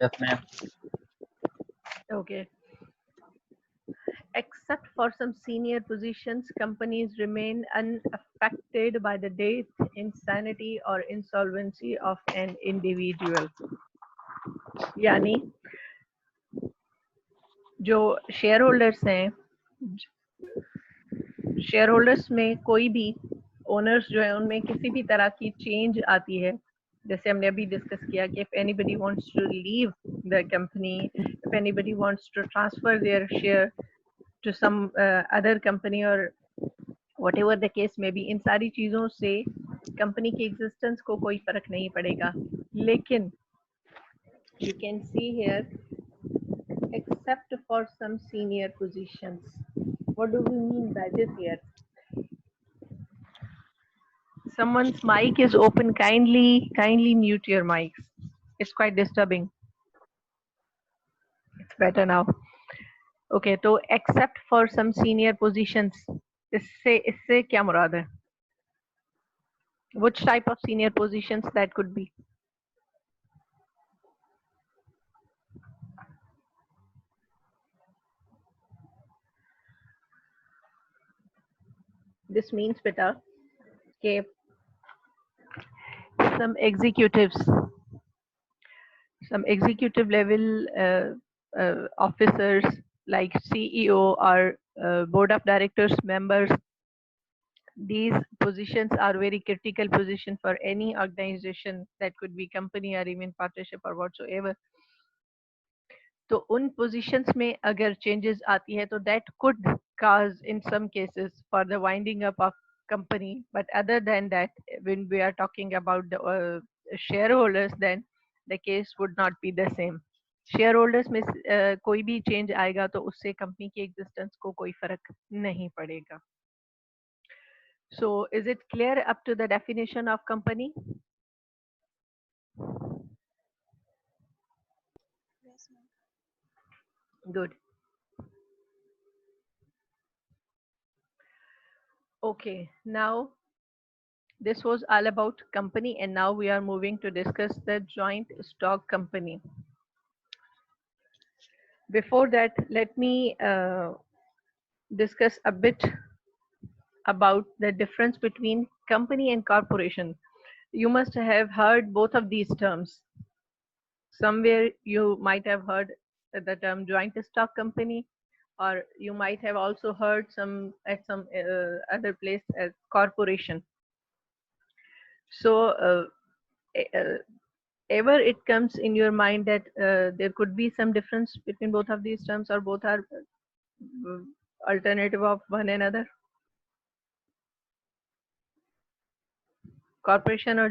Yes, ma'am. Okay. Except for some senior positions, companies remain unaffected by the death, insanity, or insolvency of an individual. यानी जो share holders हैं, share holders में कोई भी owners जो है उनमें किसी भी तरह की चेंज आती है, जैसे हमने अभी डिस्कस किया कि if anybody wants to leave the company, if anybody wants to transfer their share to some other company or whatever the case may be, इन सारी चीज़ों से कंपनी की एग्जिस्टेंस को कोई फर्क नहीं पड़ेगा. लेकिन you can see here except for some senior positions. What do we mean by this here? Someone's mic is open. Kindly mute your mics. It's quite disturbing. It's better now. Okay, तो except for some senior positions, इससे क्या मुराद है? Which type of senior positions that could be? This means beta कि some executives, some executive level officers like CEO or board of directors members, these positions are very critical position for any organization, that could be company or even partnership or whatsoever. तो उन positions में अगर changes आती है तो that could cause in some cases for the winding up of company, but other than that, when we are talking about the shareholders, then the case would not be the same. shareholders में कोई भी change आएगा तो उससे company की existence को कोई फर्क नहीं पड़ेगा. So is it clear up to the definition of company? Yes, ma'am. Good. Okay, now this was all about company, and now we are moving to discuss the joint stock company. Before that, let me discuss a bit about the difference between company and corporation. You must have heard both of these terms. Somewhere you might have heard the term joint stock company, or you might have also heard some at some other place as corporation. So ever it comes in your mind that there could be some difference between both of these terms, or both are alternative of one another? Corporation और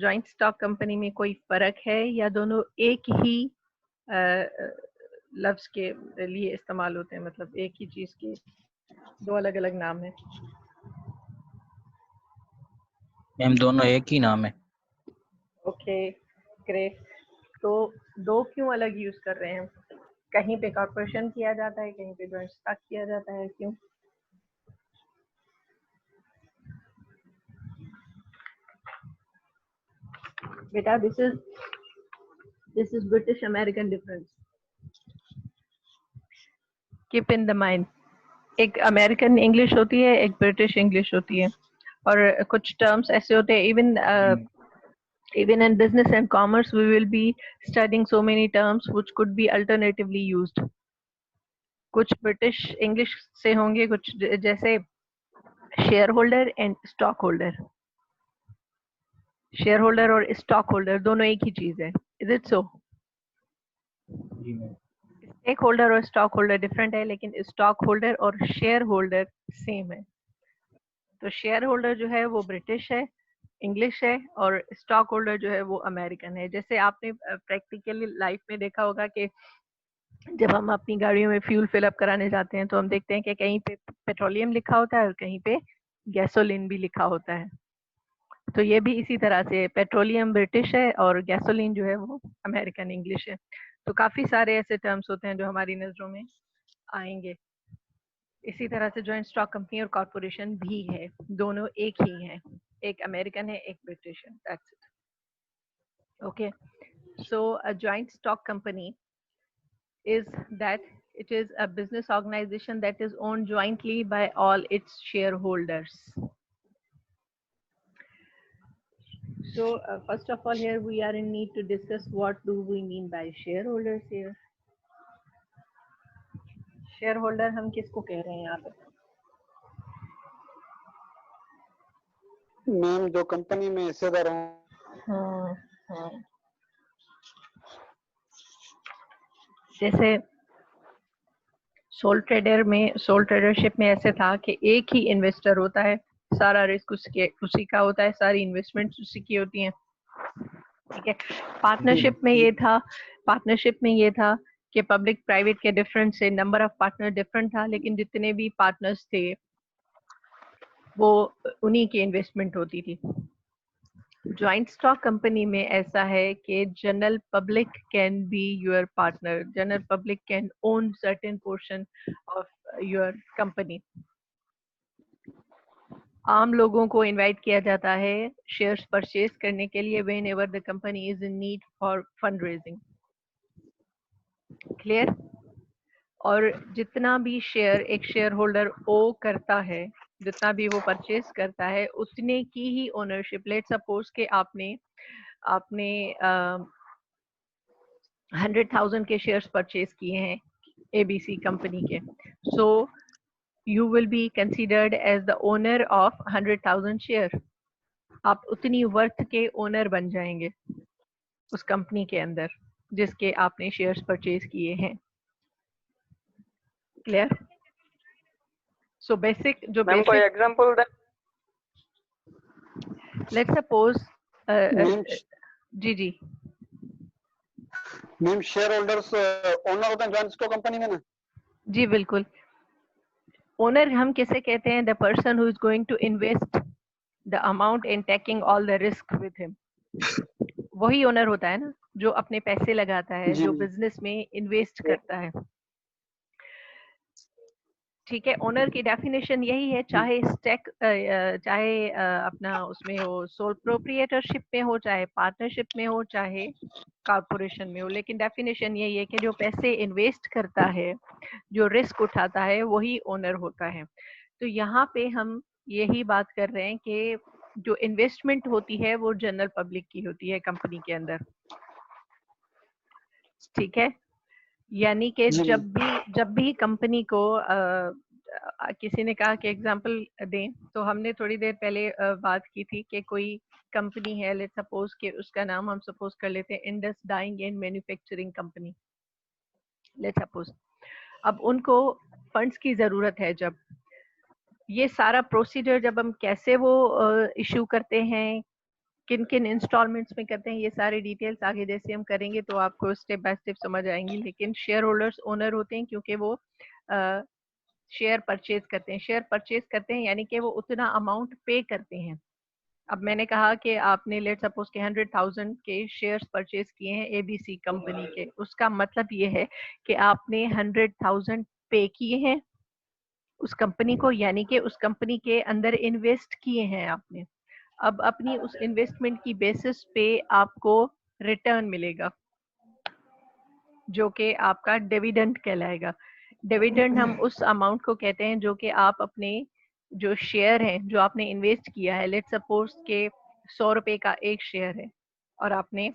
joint stock company में कोई फर्क है या दोनों एक ही लफ्ज के लिए इस्तेमाल होते हैं, मतलब एक ही चीज के दो अलग अलग नाम है? मैम दोनों एक ही नाम है. Okay great. तो दो क्यों अलग यूज कर रहे हैं? कहीं पे कॉर्पोरेशन किया जाता है, कहीं पे जॉइंट स्टॉक किया जाता है, क्यों? बेटा this is British American difference. Keep in the mind, एक अमेरिकन इंग्लिश होती है, एक ब्रिटिश इंग्लिश होती है, और कुछ टर्म्स ऐसे होते हैं. Even in business and commerce, we will be studying so many terms which could be alternatively used. कुछ ब्रिटिश इंग्लिश से होंगे, कुछ जैसे share holder and stock holder. Share holder और स्टॉक होल्डर दोनों एक ही चीज है. Is it so? जी मैम. स्टेक होल्डर और स्टॉक होल्डर डिफरेंट है, लेकिन स्टॉक होल्डर और शेयर होल्डर सेम है. तो शेयर होल्डर जो है वो ब्रिटिश है, इंग्लिश है, और स्टॉक होल्डर जो है वो अमेरिकन है. जैसे आपने प्रैक्टिकली लाइफ में देखा होगा कि जब हम अपनी गाड़ियों में फ्यूल फिल अप कराने जाते हैं तो हम देखते हैं कि कहीं पे पेट्रोलियम लिखा होता है और कहीं पे गैसोलीन भी लिखा होता है. तो ये भी इसी तरह से पेट्रोलियम ब्रिटिश है और गैसोलीन जो है वो अमेरिकन इंग्लिश है. तो काफी सारे ऐसे टर्म्स होते हैं जो हमारी नजरों में आएंगे. इसी तरह से जॉइंट स्टॉक कंपनी और कॉर्पोरेशन भी है, दोनों एक ही हैं, एक अमेरिकन है, एक ब्रिटिश है. That's it. Okay. So a joint stock company is that it is a business organization that is owned jointly by all its shareholders. So first of all, here we are in need to discuss what do we mean by shareholders here. Shareholder हम किसको कह रहे हैं यहाँ पे? Ma'am जो company में हिस्सेदार हों। जैसे सोल ट्रेडरशिप में ऐसे था कि एक ही इन्वेस्टर होता है, सारा रिस्क उसी का होता है, सारी इन्वेस्टमेंट्स उसी की होती हैं, ठीक है। पार्टनरशिप में ये था कि पब्लिक प्राइवेट के डिफरेंस से नंबर ऑफ पार्टनर डिफरेंट था, लेकिन जितने भी पार्टनर्स थे वो उन्हीं की इन्वेस्टमेंट होती थी। ज्वाइंट स्टॉक कंपनी में ऐसा है कि general public can be your partner, general public can own certain portion of your company. आम लोगों को इनवाइट किया जाता है शेयर्स परचेज करने के लिए when ever the company is in need for fund raising. Clear? और जितना भी शेयर एक शेयर होल्डर ओ करता है, जितना भी वो परचेज करता है, उतने की ही ओनरशिप। लेट सपोज के आपने 100,000 के शेयर्स परचेज किए हैं एबीसी कंपनी के, so you will be considered as the owner of 100,000 share. आप उतनी वर्थ के ओनर बन जाएंगे उस कंपनी के अंदर जिसके आपने शेयर्स परचेज किए हैं। क्लियर? सो बेसिक जो मैम कोई एग्जांपल दे। लेट्स सपोज जी मैम शेयर होल्डर्स ओनर होते हैं ज्वाइंट स्टॉक कंपनी में ना? जी बिल्कुल। ओनर हम किसे कहते हैं? The person who is going to invest the amount in taking all the risk with him. वही ओनर होता है ना जो अपने पैसे लगाता है, जो बिजनेस में इन्वेस्ट करता है, ठीक है। ओनर की डेफिनेशन यही है, चाहे अपना उसमें हो, सोल प्रोप्रिएटरशिप में हो, चाहे पार्टनरशिप में हो, चाहे कॉर्पोरेशन में हो, लेकिन डेफिनेशन यही है कि जो पैसे इन्वेस्ट करता है, जो रिस्क उठाता है, वही ओनर होता है। तो यहाँ पे हम यही बात कर रहे हैं कि जो इन्वेस्टमेंट होती है वो जनरल पब्लिक की होती है कंपनी के अंदर, ठीक है। यानी कि जब भी कंपनी को किसी ने कहा कि एग्जांपल दें, तो हमने थोड़ी देर पहले बात की थी कि कोई कंपनी है, लेट्स सपोज कि उसका नाम हम सपोज कर लेते हैं Indus dyeing and manufacturing company, let's suppose. अब उनको फंड्स की जरूरत है, जब ये सारा प्रोसीजर जब हम कैसे वो इशू करते हैं, किन किन इंस्टॉलमेंट्स में करते हैं, ये सारी डिटेल्स आगे जैसे हम करेंगे तो आपको स्टेप बाय स्टेप समझ आएंगी। लेकिन शेयर होल्डर्स ओनर होते हैं क्योंकि वो शेयर परचेज करते हैं यानी कि वो उतना अमाउंट पे करते हैं। अब मैंने कहा कि आपने लेट सपोज के 100,000 के शेयर्स परचेज किए हैं एबीसी कंपनी के, उसका मतलब ये है कि आपने 100,000 पे किए हैं उस कंपनी को, यानी कि उस कंपनी के अंदर इन्वेस्ट किए हैं आपने। अब अपनी उस इन्वेस्टमेंट की बेसिस पे आपको रिटर्न मिलेगा जो कि आपका डिविडेंड कहलाएगा। डिविडेंड हम उस अमाउंट को कहते हैं जो कि आप अपने जो शेयर है जो आपने इन्वेस्ट किया है, लेट्स सपोज के 100 रुपए का एक शेयर है और आपने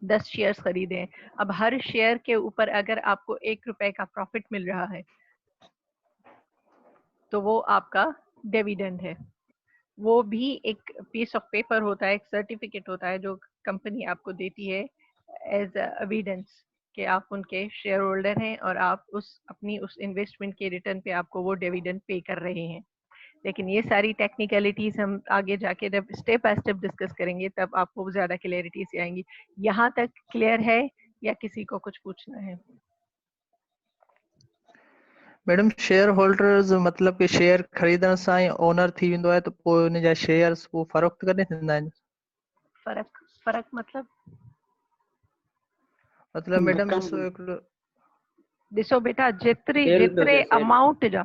10 शेयर्स खरीदे हैं। अब हर शेयर के ऊपर अगर आपको 1 रुपए का प्रॉफिट मिल रहा है तो वो आपका डिविडेंड है। वो भी एक पीस ऑफ पेपर होता है, एक सर्टिफिकेट होता है जो कंपनी आपको देती है एज एविडेंस कि आप उनके शेयर होल्डर हैं और आप अपनी उस इन्वेस्टमेंट के रिटर्न पे आपको वो डिविडेंड पे कर रहे हैं। लेकिन ये सारी टेक्निकलिटीज हम आगे जाके जब स्टेप बाय स्टेप डिस्कस करेंगे तब आपको ज्यादा क्लियरिटी से आएंगी। यहाँ तक क्लियर है या किसी को कुछ पूछना है? मैडम शेयर होल्डर्स मतलब कि शेयर खरीदण सां ई ओनर थी वेंदो आहे, त पोइ उन जा शेयर्स पोइ फरोख्त करे थींदा आहिनि? फर्क मतलब मैडम ॾिसो बेटा, जेतिरे अमाउंट जा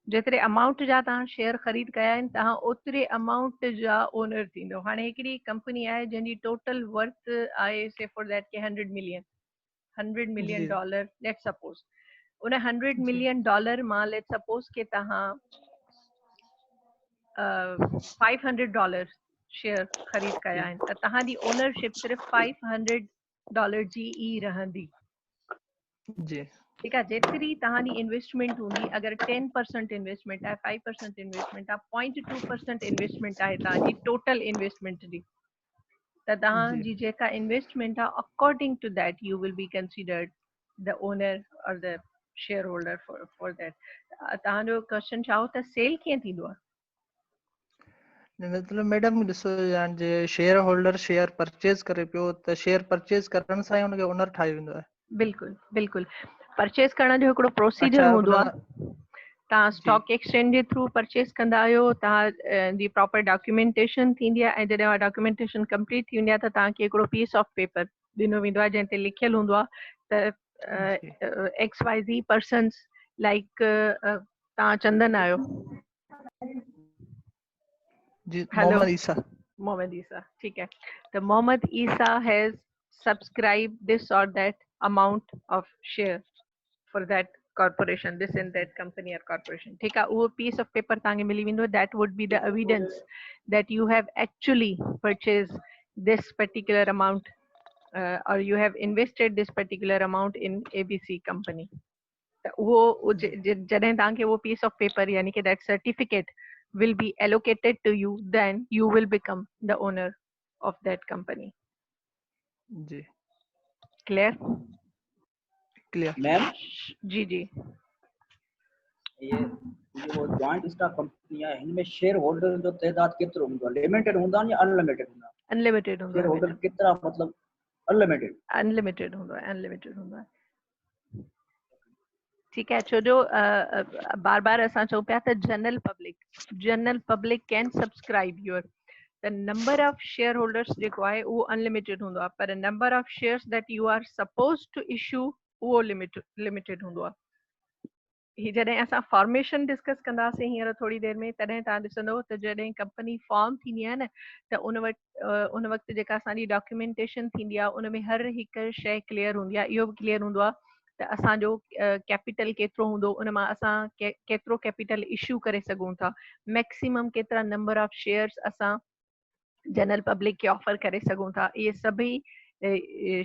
जेतिरे अमाउंट जा तव्हां शेयर ख़रीद कया आहिनि तव्हां ओतिरे अमाउंट जा ओनर थींदो। हाणे हिकिड़ी कंपनी आहे जंहिंजी टोटल वर्थ आहे से फॉर दैट के 100 मिलियन जी डॉलर लेट्स सपोज। उन 100 जी मिलियन डॉलर मां लेट्स सपोज के तव्हां $500 शेयर ख़रीद कया आहिनि त तव्हांजी ओनरशिप सिर्फ़ु $500 जी ई रहंदी। जी ठीकु आहे। जेतिरी तव्हांजी इन्वेस्टमेंट हूंदी, अगरि 10% इन्वेस्टमेंट आहे, 5% इन्वेस्टमेंट आहे, 0.2% इन्वेस्टमेंट आहे तव्हांजी टोटल इन्वेस्टमेंट जी, त जी तव्हांजी जेका इन्वेस्टमेंट आहे according to that you will be considered the owner और the shareholder for that. तव्हांजो क्वेश्चन छा हो त सेल कीअं थींदो आहे? मतलब मैडम ॾिसो यान जे शेयर होल्डर शेयर परचेज करे पियो त शेयर परचेज करण सां ई हुनखे ओनर ठाही वेंदो आहे। बिल्कुलु बिल्कुलु। परचेस करण जो हिकिड़ो प्रोसीजर अच्छा हूंदो हुन आहे। तव्हां जी स्टॉक एक्सचेंज जे थ्रू परचेस कंदा आहियो, तव्हां जी प्रॉपर डॉक्यूमेंटेशन थींदी आहे ऐं जॾहिं डॉक्यूमेंटेशन कंप्लीट थी वेंदी आहे त तव्हांखे हिकिड़ो पीस ऑफ पेपर ॾिनो वेंदो आहे जंहिं ते लिखियलु हूंदो आहे जी त XYZ पर्सन्स लाइक तव्हां चंदन आहियो। जी हेलो मोहम्मद ईसा। मोहम्मद ईसा, ठीक है। The Mohammad Isa has subscribed this or that amount of share for that corporation, this and that company or corporation. ठीक है। वो piece of paper तांगे मिली विंदो, that would be the evidence that you have actually purchased this particular amount or you have invested this particular amount in ABC company. वो जॾहिं तव्हांखे वो piece of paper यानी कि that certificate will be allocated to you, then you will become the owner of that company. जी Clear? Clear. Ma'am जी जी। ये वो जॉइंट स्टॉक कंपनी है, इनमें शेयर होल्डर जो तइदाद केतिरो हूंदो आहे? लिमिटेड हूंदा या अनलिमिटेड हूंदा? अनलिमिटेड हूंदो शेयर आहे होल्डर बेटा। केतिरा मतलब अनलिमिटेड? अनलिमिटेड हूंदो आहे, अनलिमिटेड हूंदो आहे। ठीक है। छो जो बार बार असां चऊं पिया त general public can subscribe your the number of share holders जेको आहे उहो अनलिमिटेड हूंदो आहे, पर number of shares that you are suppose to issue उहो लिमिटेड हूंदो आहे। ही जॾहिं असां फॉर्मेशन डिस्कस कंदासीं हींअर थोरी देरि में, तॾहिं तव्हां ॾिसंदव त जॾहिं कंपनी फॉर्म थींदी आहे न त उन वक़्तु जेका असांजी डॉक्यूमेंटेशन थींदी आहे उन में हर हिकु शइ क्लियर हूंदी आहे। इहो बि क्लियर हूंदो आहे त असांजो कैपिटल केतिरो हूंदो, उन मां असां केतिरो कैपिटल इशू करे सघूं था, मैक्सिमम केतिरा नंबर ऑफ शेयर्स असां जनरल पब्लिक खे ऑफर करे सघूं था। इहे सभई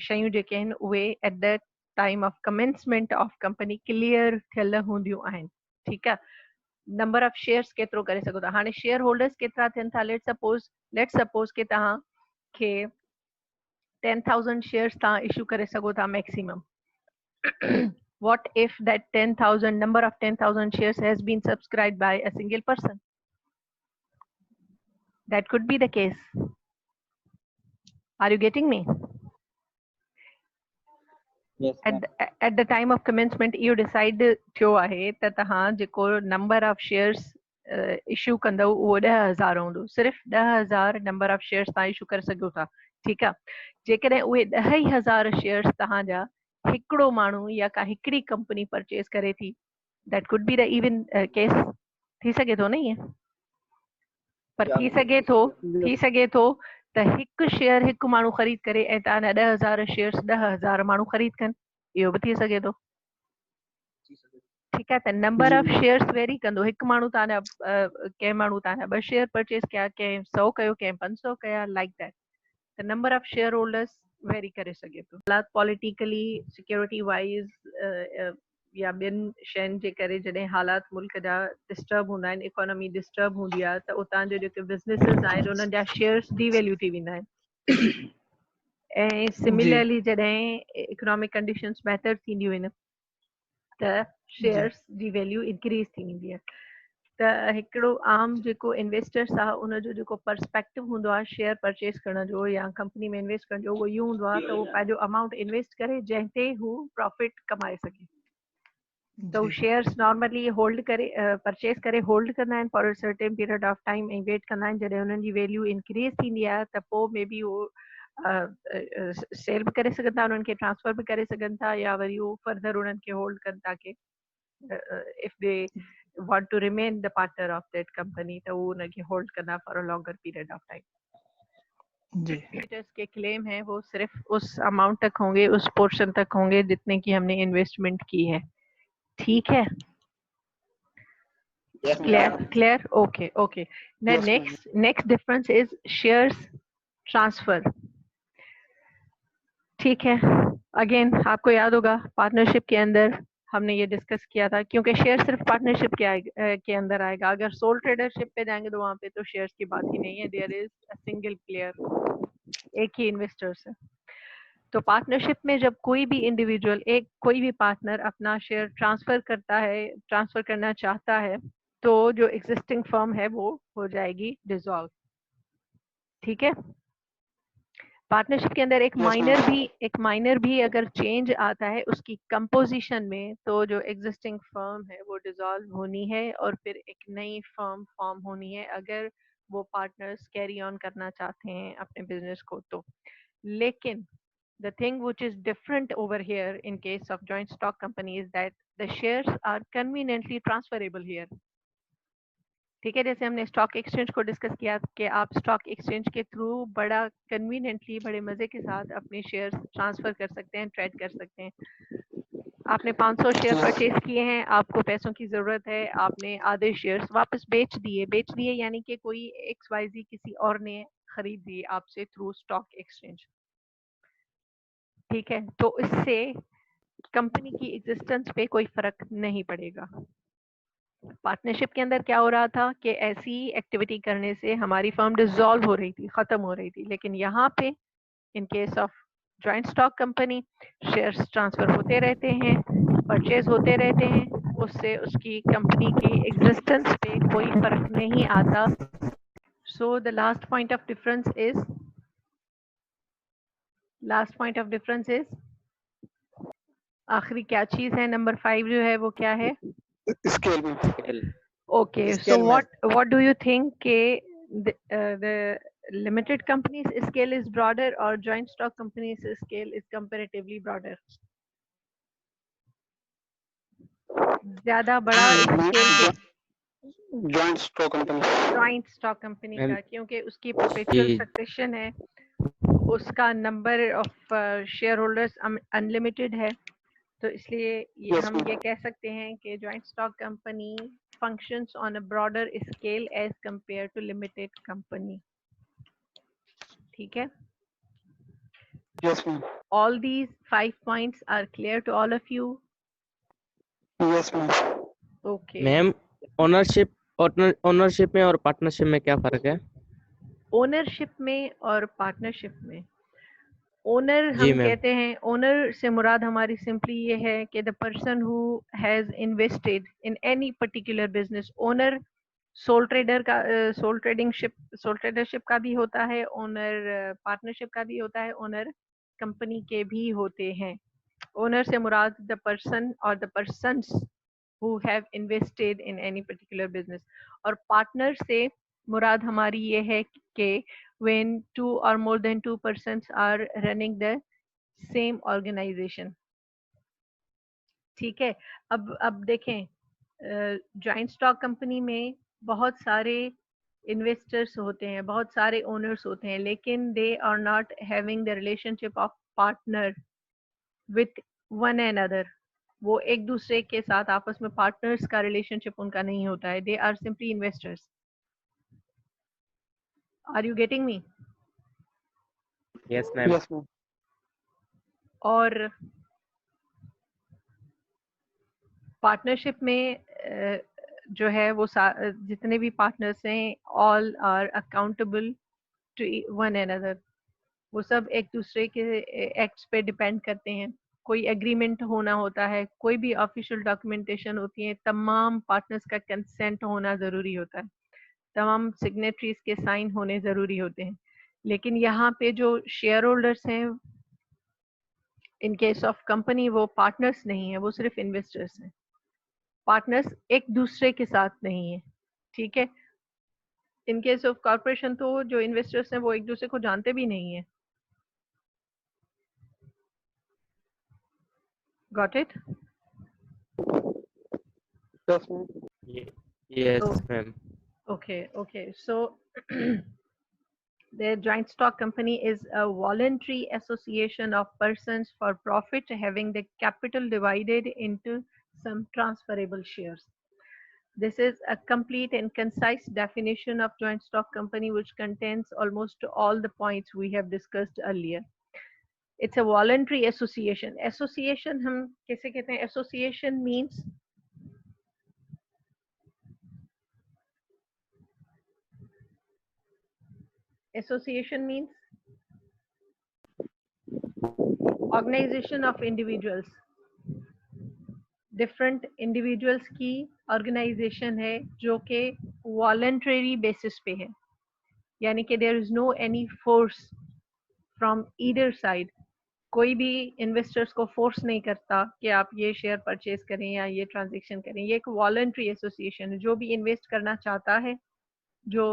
शयूं जेके आहिनि उहे at the time of commencement of company clear थियल हूंदियूं आहिनि। ठीकु आहे। नंबर ऑफ शेयर्स केतिरो करे सघो था। हाणे शेयर होल्डर्स केतिरा थियनि था? लेट्स सपोज कि तव्हांखे 10,000 शेयर्स तव्हां इशू करे सघो था maximum. What if that 10,000 number of 10,000 shares has been subscribed by a single person? That could be the case. Are you getting me? Yes, ma'am. At the time of commencement, you decide थियो आहे त तव्हां जेको number of shares issue कंदव उहो 10,000 हूंदो। सिर्फ़ु 10,000 number of shares तव्हां इशू करे सघो था। ठीकु आहे। जेकॾहिं उहे 10,000 शेयर्स तव्हांजा हिकिड़ो माण्हू या का हिकिड़ी कंपनी परचेस करे थी, that could be the even case. थी सघे थो न ईअं, पर थी सघे थो त हिकु शेयर हिकु माण्हू ख़रीद करे ऐं तव्हांजा 10,000 शेयर्स 10,000 माण्हू ख़रीद कनि, इहो बि थी सघे थो। ठीकु आहे। त नंबर ऑफ शेयर्स वेरी कंदो। हिकु माण्हू तव्हांजा कंहिं माण्हू तव्हांजा 2 शेयर परचेस कया, कंहिं 100 कयो, कंहिं 500 कया, like that. The number of shareholders vary करे सघे थो। हालात पॉलिटिकली सिक्योरिटी वाइज या ॿियनि शयुनि जे करे जॾहिं हालात मुल्क जा डिस्टर्ब हूंदा आहिनि, इकोनॉमी डिस्टर्ब हूंदी आहे, त उतां जो जेके बिज़नेसिस आहिनि उन्हनि जा शेयर्स डीवैल्यू थी वेंदा आहिनि। ऐं सिमिलरली जॾहिं इकोनॉमिक कंडीशंस बहितर थींदियूं आहिनि त शेयर्स जी वैल्यू इंक्रीज थी वेंदी आहे। त हिकिड़ो आम जेको इन्वेस्टर्स आहे उनजो जेको पर्सपेक्टिव हूंदो आहे शेयर परचेस करण जो या कंपनी में इन्वेस्ट करण जो, उहो इहो हूंदो आहे त उहो पंहिंजो अमाउंट इन्वेस्ट करे जंहिं ते हू प्रॉफिट कमाए सघे। त हू शेयर्स नॉर्मली होल्ड करे परचेस करे होल्ड कंदा आहिनि for a certain period of time ऐं वेट कंदा आहिनि। जॾहिं हुननि जी वैल्यू इंक्रीज थींदी आहे त पोइ मे बी उहो सेल बि करे सघनि था, उन्हनि खे ट्रांसफर बि करे सघनि था, या वरी उहो फर्दर उन्हनि खे होल्ड कनि था कि if they want to remain the partner of that company तो वो उनकी होल्ड करना for a longer period of time. जी के क्लेम है वो सिर्फ उस अमाउंट तक होंगे, उस पोर्शन तक होंगे जितने की हमने इन्वेस्टमेंट की है. ठीक है, Yes, clear. Okay. The Yes, ma'am. next difference is shares transfer. ठीक है, अगेन आपको याद होगा पार्टनरशिप के अंदर हमने ये डिस्कस किया था, क्योंकि शेयर सिर्फ पार्टनरशिप के अंदर आएगा. अगर सोल ट्रेडरशिप पे जाएंगे तो वहाँ पे तो शेयर्स की बात ही नहीं है. There is a single player, एक ही इन्वेस्टर्स है. तो पार्टनरशिप में जब कोई भी इंडिविजुअल, कोई भी पार्टनर अपना शेयर ट्रांसफर करना चाहता है, तो जो एग्जिस्टिंग फर्म है वो हो जाएगी डिसॉल्व. ठीक है, पार्टनरशिप के अंदर एक माइनर भी अगर चेंज आता है उसकी कंपोजिशन में, तो जो एग्जिस्टिंग फर्म है वो डिसॉल्व होनी है और फिर एक नई फर्म फॉर्म होनी है अगर वो पार्टनर्स कैरी ऑन करना चाहते हैं अपने बिजनेस को. तो लेकिन the thing which is different over here in case of joint stock company is that the shares are conveniently transferable here. ठीक है, जैसे हमने स्टॉक एक्सचेंज को डिस्कस किया कि आप स्टॉक एक्सचेंज के थ्रू बड़ा कन्वीनियंटली, बड़े मजे के साथ अपने शेयर्स ट्रांसफर कर सकते हैं, ट्रेड कर सकते हैं. आपने 500 शेयर परचेज किए हैं, आपको पैसों की जरूरत है, आपने आधे शेयर्स वापस बेच दिए यानी कि कोई XYZ किसी और ने खरीद दिए आपसे थ्रू स्टॉक एक्सचेंज. ठीक है, तो इससे कंपनी की एग्जिस्टेंस पे कोई फर्क नहीं पड़ेगा. पार्टनरशिप के अंदर क्या हो रहा था कि ऐसी एक्टिविटी करने से हमारी फर्म डिसॉल्व हो रही थी, खत्म हो रही थी. लेकिन यहाँ पे in case of joint stock company shares transfer होते रहते हैं, परचेज होते रहते हैं, उससे उसकी कंपनी की एग्जिस्टेंस पे कोई फर्क नहीं आता. So the last point of difference is आखिरी क्या चीज है, नंबर 5 जो है वो क्या है? स्केल में. Okay, so Scale में. what do you think the limited companies scale is broader or joint stock companies scale is comparatively broader? ज्यादा बड़ा scale joint stock company. Joint stock company Ma'am, का, क्योंकि उसकी परपेचुअल ये succession है, उसका number of share holders unlimited है. तो इसलिए Yes, हम ma'am. ये कह सकते हैं कि joint stock company functions on a broader scale as compared to limited company. ठीक है, Yes, ma'am. all these 5 points are clear to all of you? Yes, ma'am. Okay. Ma'am ownership में और पार्टनरशिप में क्या फर्क है? ओनरशिप में और पार्टनरशिप में, ओनर जी हम मैम. कहते हैं, ओनर से मुराद हमारी सिंपली ये है कि the person who has invested in any particular business. Owner sole tradership का भी होता है, ओनर पार्टनरशिप का भी होता है, ओनर कंपनी के भी होते हैं. ओनर से मुराद द पर्सन और the persons who have invested in any particular business. और पार्टनर से मुराद हमारी ये है कि when 2 or more than 2 persons are running the same organization. ठीक है, अब देखें, जॉइंट स्टॉक कंपनी में बहुत सारे इन्वेस्टर्स होते हैं, बहुत सारे ओनर्स होते हैं, लेकिन they are not having the relationship of partner with one and other. वो एक दूसरे के साथ आपस में पार्टनर्स का रिलेशनशिप उनका नहीं होता है. They are simply investors. Are you getting me? Yes ma'am. Yes, ma'am. और पार्टनरशिप में जो है वो जितने भी पार्टनर्स हैं, all are accountable to one and other. वो सब एक दूसरे के एक्ट्स पे डिपेंड करते हैं. कोई एग्रीमेंट होना होता है, कोई भी ऑफिशियल डॉक्यूमेंटेशन होती है, तमाम पार्टनर्स का कंसेंट होना ज़रूरी होता है, तमाम सिग्नेटरीज के साइन होने ज़रूरी होते हैं. लेकिन यहाँ पे जो शेयर होल्डर्स हैं इन केस ऑफ कंपनी, वो पार्टनर्स नहीं है, वो सिर्फ इन्वेस्टर्स हैं. पार्टनर्स एक दूसरे के साथ नहीं है. ठीक है, इन केस ऑफ कॉर्पोरेशन तो जो इन्वेस्टर्स हैं वो एक दूसरे को जानते भी नहीं है. Got it? Yes, ma'am. Yes, So, ma'am. okay. So the joint stock company is a voluntary association of persons for profit having the capital divided into some transferable shares. This is a complete and concise definition of joint stock company which contains almost all the points we have discussed earlier. It's a voluntary association. Association हम कैसे कहते हैं? Association means organization of individuals. Different individuals की organization है जो कि voluntary basis पे है, यानी कि there is no any force from either side. कोई भी इन्वेस्टर्स को फोर्स नहीं करता कि आप ये शेयर परचेज करें या ये ट्रांजैक्शन करें. ये एक वॉलंटरी एसोसिएशन है. जो भी इन्वेस्ट करना चाहता है, जो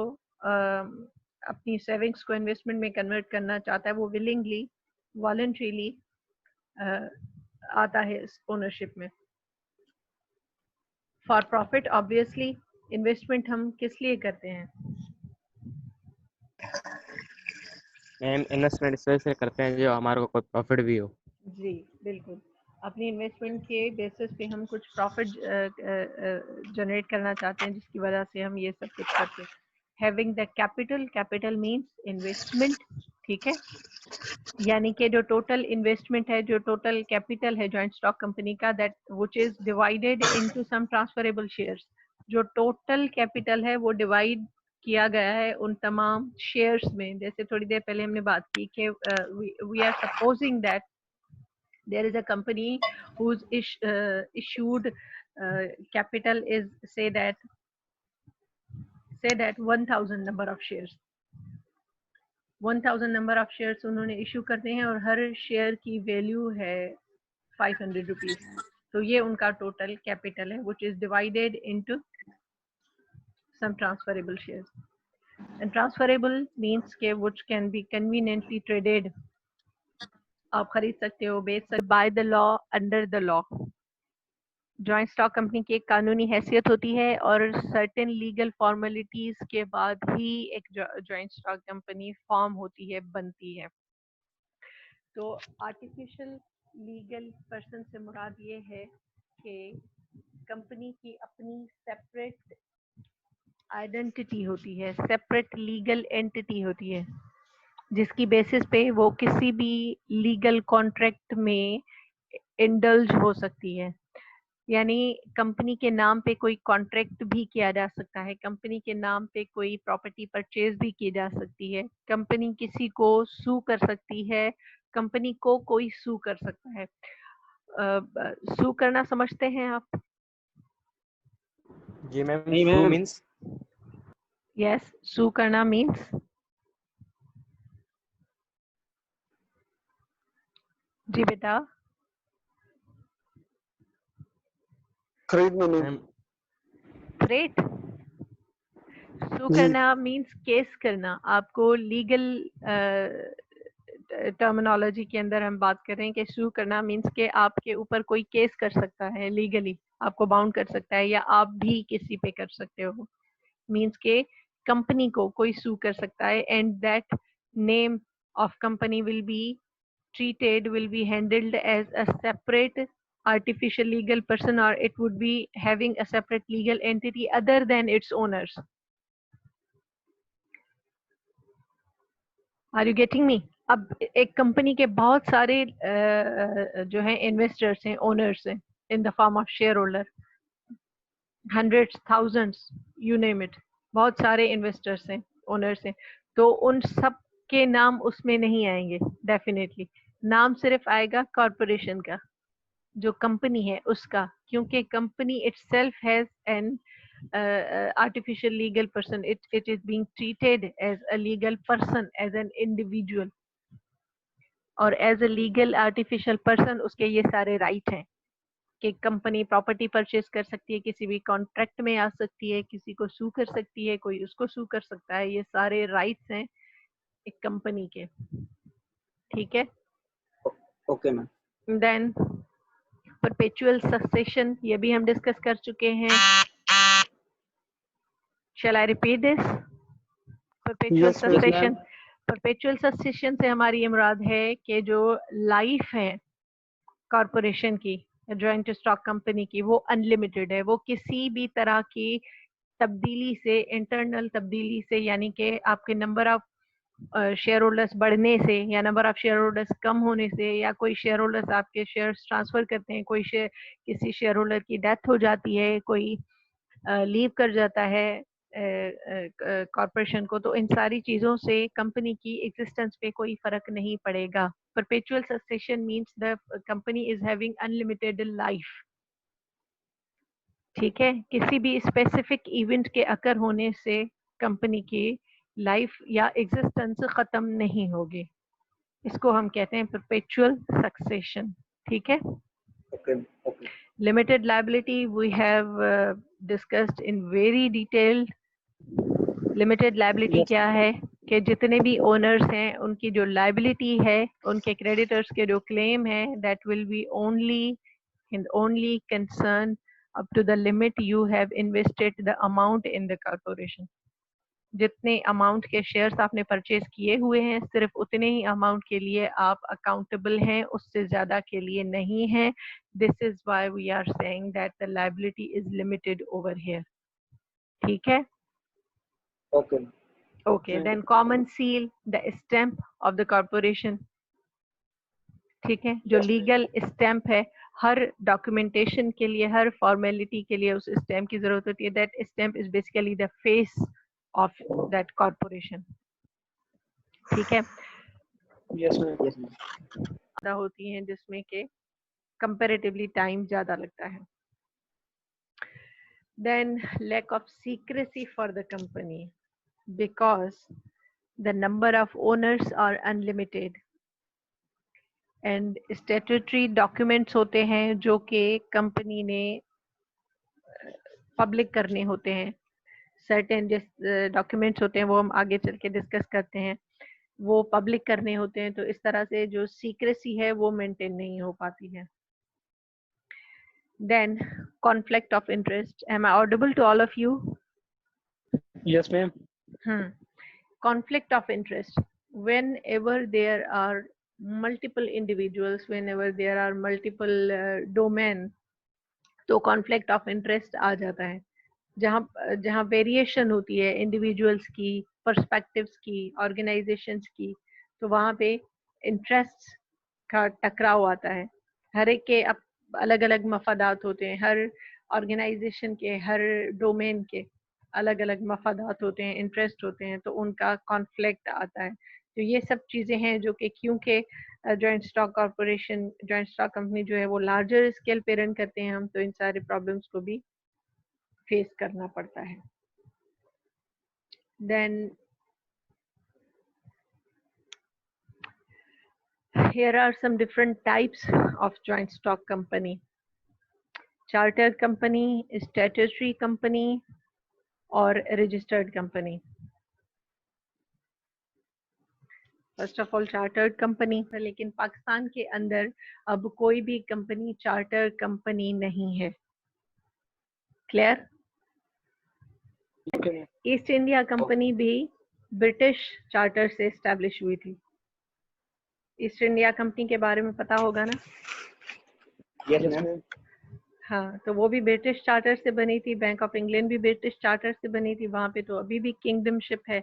अपनी सेविंग्स को इन्वेस्टमेंट में कन्वर्ट करना चाहता है, वो विलिंगली वॉलंटरीली आता है इस ओनरशिप में. फॉर प्रॉफिट ऑब्वियसली इन्वेस्टमेंट हम किस लिए करते हैं? मैम इन्वेस्टमेंट इस वजह से करते हैं जो हमारे को कोई प्रॉफिट भी हो. जी बिल्कुल. अपनी इन्वेस्टमेंट के बेसिस पे हम कुछ प्रॉफिट जनरेट करना चाहते हैं जिसकी वजह से हम ये सब कुछ करते हैं. Having the capital means investment. ठीक है, यानी कि जो टोटल इन्वेस्टमेंट है, जो टोटल कैपिटल है जॉइंट स्टॉक कंपनी का, that which is divided into some transferable shares. जो टोटल कैपिटल है वो डिवाइड किया गया है उन तमाम शेयर्स में. जैसे थोड़ी देर पहले हमने बात की कि we are supposing that there is a company whose issued capital is say that 1000 number of shares. 1000 number of shares उन्होंने इशू करते हैं और हर शेयर की वैल्यू है 500 रुपीज. तो ये उनका टोटल कैपिटल है which is divided into some transferable shares. And transferable means के which can be conveniently traded. आप खरीद सकते हो, बेच सकते हो. By the law, under the law. Joint stock company की एक कानूनी हैसियत होती है और सर्टेन लीगल फॉर्मेलिटीज के बाद ही एक जॉइंट स्टॉक कंपनी फॉर्म होती है, बनती है. तो आर्टिफिशियल लीगल पर्सन से मुराद ये है कि कंपनी की अपनी सेपरेट आइडेंटिटी होती है, सेपरेट लीगल एंटिटी होती है, जिसकी बेसिस पे वो किसी भी लीगल कॉन्ट्रैक्ट में इंडल्ज हो सकती है. यानी कंपनी के नाम पे कोई कॉन्ट्रैक्ट भी किया जा सकता है, कंपनी के नाम पे कोई प्रॉपर्टी परचेज भी की जा सकती है, कंपनी किसी को सू कर सकती है, कंपनी को कोई सू कर सकता है. सू करना समझते हैं आप? जी मैम. नहीं सू मैम. मींस यस, सू करना मीन्स जी बेटा खरीदना मैम. Ma'am great. सू करना मीन्स केस करना. आपको लीगल टर्मिनोलॉजी के अंदर हम बात कर रहे हैं कि सू करना मीन्स के आपके ऊपर कोई केस कर सकता है, लीगली आपको बाउंड कर सकता है, या आप भी किसी पे कर सकते हो. मीन्स के कंपनी को कोई सू कर सकता है and that name of company will be treated, will be handled as a separate artificial legal person, or it would be having a separate legal entity other than its owners. Are you getting me? अब एक company के बहुत सारे जो हैं investors हैं, owners हैं, in the form of share holder, hundreds, thousands, you name it. बहुत सारे इन्वेस्टर्स हैं, ओनर्स हैं. तो उन सब के नाम उसमें नहीं आएंगे. डेफिनेटली नाम सिर्फ आएगा कॉर्पोरेशन का, जो कंपनी है उसका, क्योंकि company itself has an artificial legal person. It is being treated as a legal person, as an individual, और as a legal artificial person उसके ये सारे राइट हैं कि कंपनी प्रॉपर्टी परचेज कर सकती है, किसी भी कॉन्ट्रैक्ट में आ सकती है, किसी को सू कर सकती है, कोई उसको सू कर सकता है. ये सारे राइट्स हैं एक कंपनी के. ठीक है. Okay ma'am. Then perpetual succession, ये भी हम डिस्कस कर चुके हैं. Shall I repeat this? Perpetual Yes, ma'am. succession. Perpetual succession से हमारी ये मुराद है कि जो लाइफ है कॉरपोरेशन की, जॉइंट स्टॉक कंपनी की, वो अनलिमिटेड है। वो किसी भी तरह की तब्दीली से, इंटरनल तब्दीली से, यानी कि आपके नंबर ऑफ शेयर होल्डर्स बढ़ने से या नंबर ऑफ शेयर होल्डर्स कम होने से, या कोई शेयर होल्डर्स आपके शेयर्स ट्रांसफर करते हैं, कोई शेयर, किसी शेयर होल्डर की डेथ हो जाती है, कोई लीव कर जाता है कॉरपोरेशन को, तो इन सारी चीज़ों से कंपनी की एग्जिस्टेंस पे कोई फर्क नहीं पड़ेगा। Perpetual succession means the company is having unlimited life. ठीक है, किसी भी स्पेसिफिक इवेंट के अकर होने से कंपनी की लाइफ या एग्जिस्टेंस खत्म नहीं होगी। इसको हम कहते हैं परपेचुअल सक्सेशन। ठीक है। Okay. Okay. Limited liability we have discussed in very detail. Limited liability क्या है कि जितने भी ओनर्स हैं उनकी जो लाइबिलिटी है, उनके क्रेडिटर्स के जो क्लेम है, that will be only concern up to the limit you have invested the amount in the corporation. जितने अमाउंट के शेयर्स आपने परचेज किए हुए हैं, सिर्फ उतने ही अमाउंट के लिए आप अकाउंटेबल हैं, उससे ज्यादा के लिए नहीं है। This is why we are saying that the liability is limited over here. ठीक है। Okay. Okay, then common seal, the stamp of the corporation. ठीक है, जो लीगल स्टैम्प है, हर डॉक्यूमेंटेशन के लिए, हर फॉर्मेलिटी के लिए उस स्टैम्प की जरूरत होती है। That stamp is basically the face of that corporation. ठीक है। Yes, ma'am. Yes, ma'am. ज्यादा होती हैं जिसमें के comparatively टाइम ज्यादा लगता है। Then lack of secrecy for the company because the number of owners are unlimited and statutory documents होते हैं जो कि कंपनी ने पब्लिक करने होते हैं। सर्टेन डॉक्यूमेंट्स होते हैं, वो हम आगे चल के डिस्कस करते हैं, वो पब्लिक करने होते हैं, तो इस तरह से जो सीक्रेसी है वो मेंटेन नहीं हो पाती है। Then conflict of interest. Am I audible to all of you? Yes, ma'am. Conflict of interest, whenever there are multiple individuals, whenever there are multiple domain, तो conflict of interest आ जाता है। जहाँ वेरिएशन होती है इंडिविजुअल्स की, perspectives की, organisations की, तो वहाँ पे इंटरेस्ट का टकराव आता है। हर एक के अलग अलग मफादात होते हैं, हर ऑर्गेनाइजेशन के, हर डोमेन के अलग अलग मफादात होते हैं, इंटरेस्ट होते हैं, तो उनका कॉन्फ्लिक्ट आता है। तो ये सब चीज़ें हैं जो कि क्योंकि joint stock corporation, joint stock company जो है वो लार्जर स्केल पे रन करते हैं हम, तो इन सारे प्रॉब्लम्स को भी फेस करना पड़ता है। Then here are some different types of joint stock company: chartered company, statutory company और registered company. First of all chartered company, लेकिन पाकिस्तान के अंदर अब कोई भी कंपनी चार्टर्ड कंपनी नहीं है। Clear? Okay. East India company भी ब्रिटिश चार्टर से एस्टैब्लिश हुई थी। ईस्ट इंडिया कंपनी के बारे में पता होगा ना? Yes, Yes, ma'am. ma'am. हाँ, तो वो भी ब्रिटिश चार्टर से बनी थी। बैंक ऑफ इंग्लैंड भी ब्रिटिश चार्टर से बनी थी। वहाँ पे तो अभी भी किंगडमशिप है,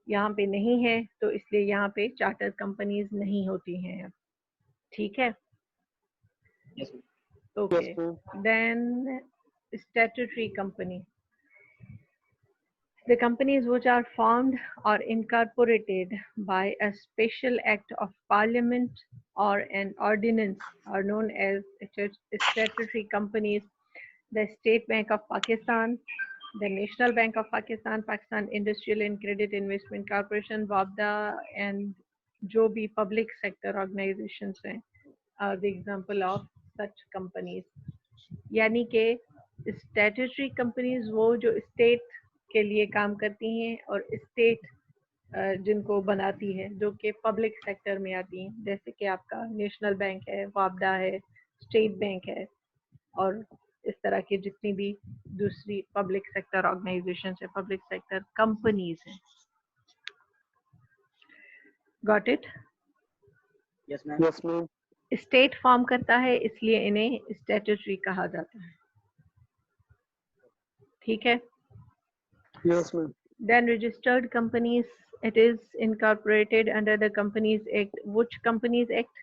यहाँ पे नहीं है, तो इसलिए यहाँ पे चार्टर कंपनीज नहीं होती हैं। ठीक है। Yes, ma'am. Okay, Yes, ma'am. Then statutory company, the companies which are formed or incorporated by a special act of parliament or an ordinance are known as statutory companies. The State Bank of Pakistan, the National Bank of Pakistan, Pakistan Industrial and Credit Investment Corporation, WABDA, and जो भी public sector organizations हैं are the example of such companies. यानी कि statutory companies वो जो state के लिए काम करती हैं और स्टेट जिनको बनाती है, जो कि पब्लिक सेक्टर में आती हैं, जैसे कि आपका नेशनल बैंक है, वापडा है, स्टेट बैंक है, और इस तरह की जितनी भी दूसरी पब्लिक सेक्टर ऑर्गेनाइजेशंस है, पब्लिक सेक्टर कंपनीज हैं। Got it? Yes ma'am. Yes, ma'am. State form करता है इसलिए इन्हें स्टैट्यूटरी कहा जाता है। ठीक है। Yes, ma'am. Then registered companies, it is incorporated under the Companies Act. Which Companies Act?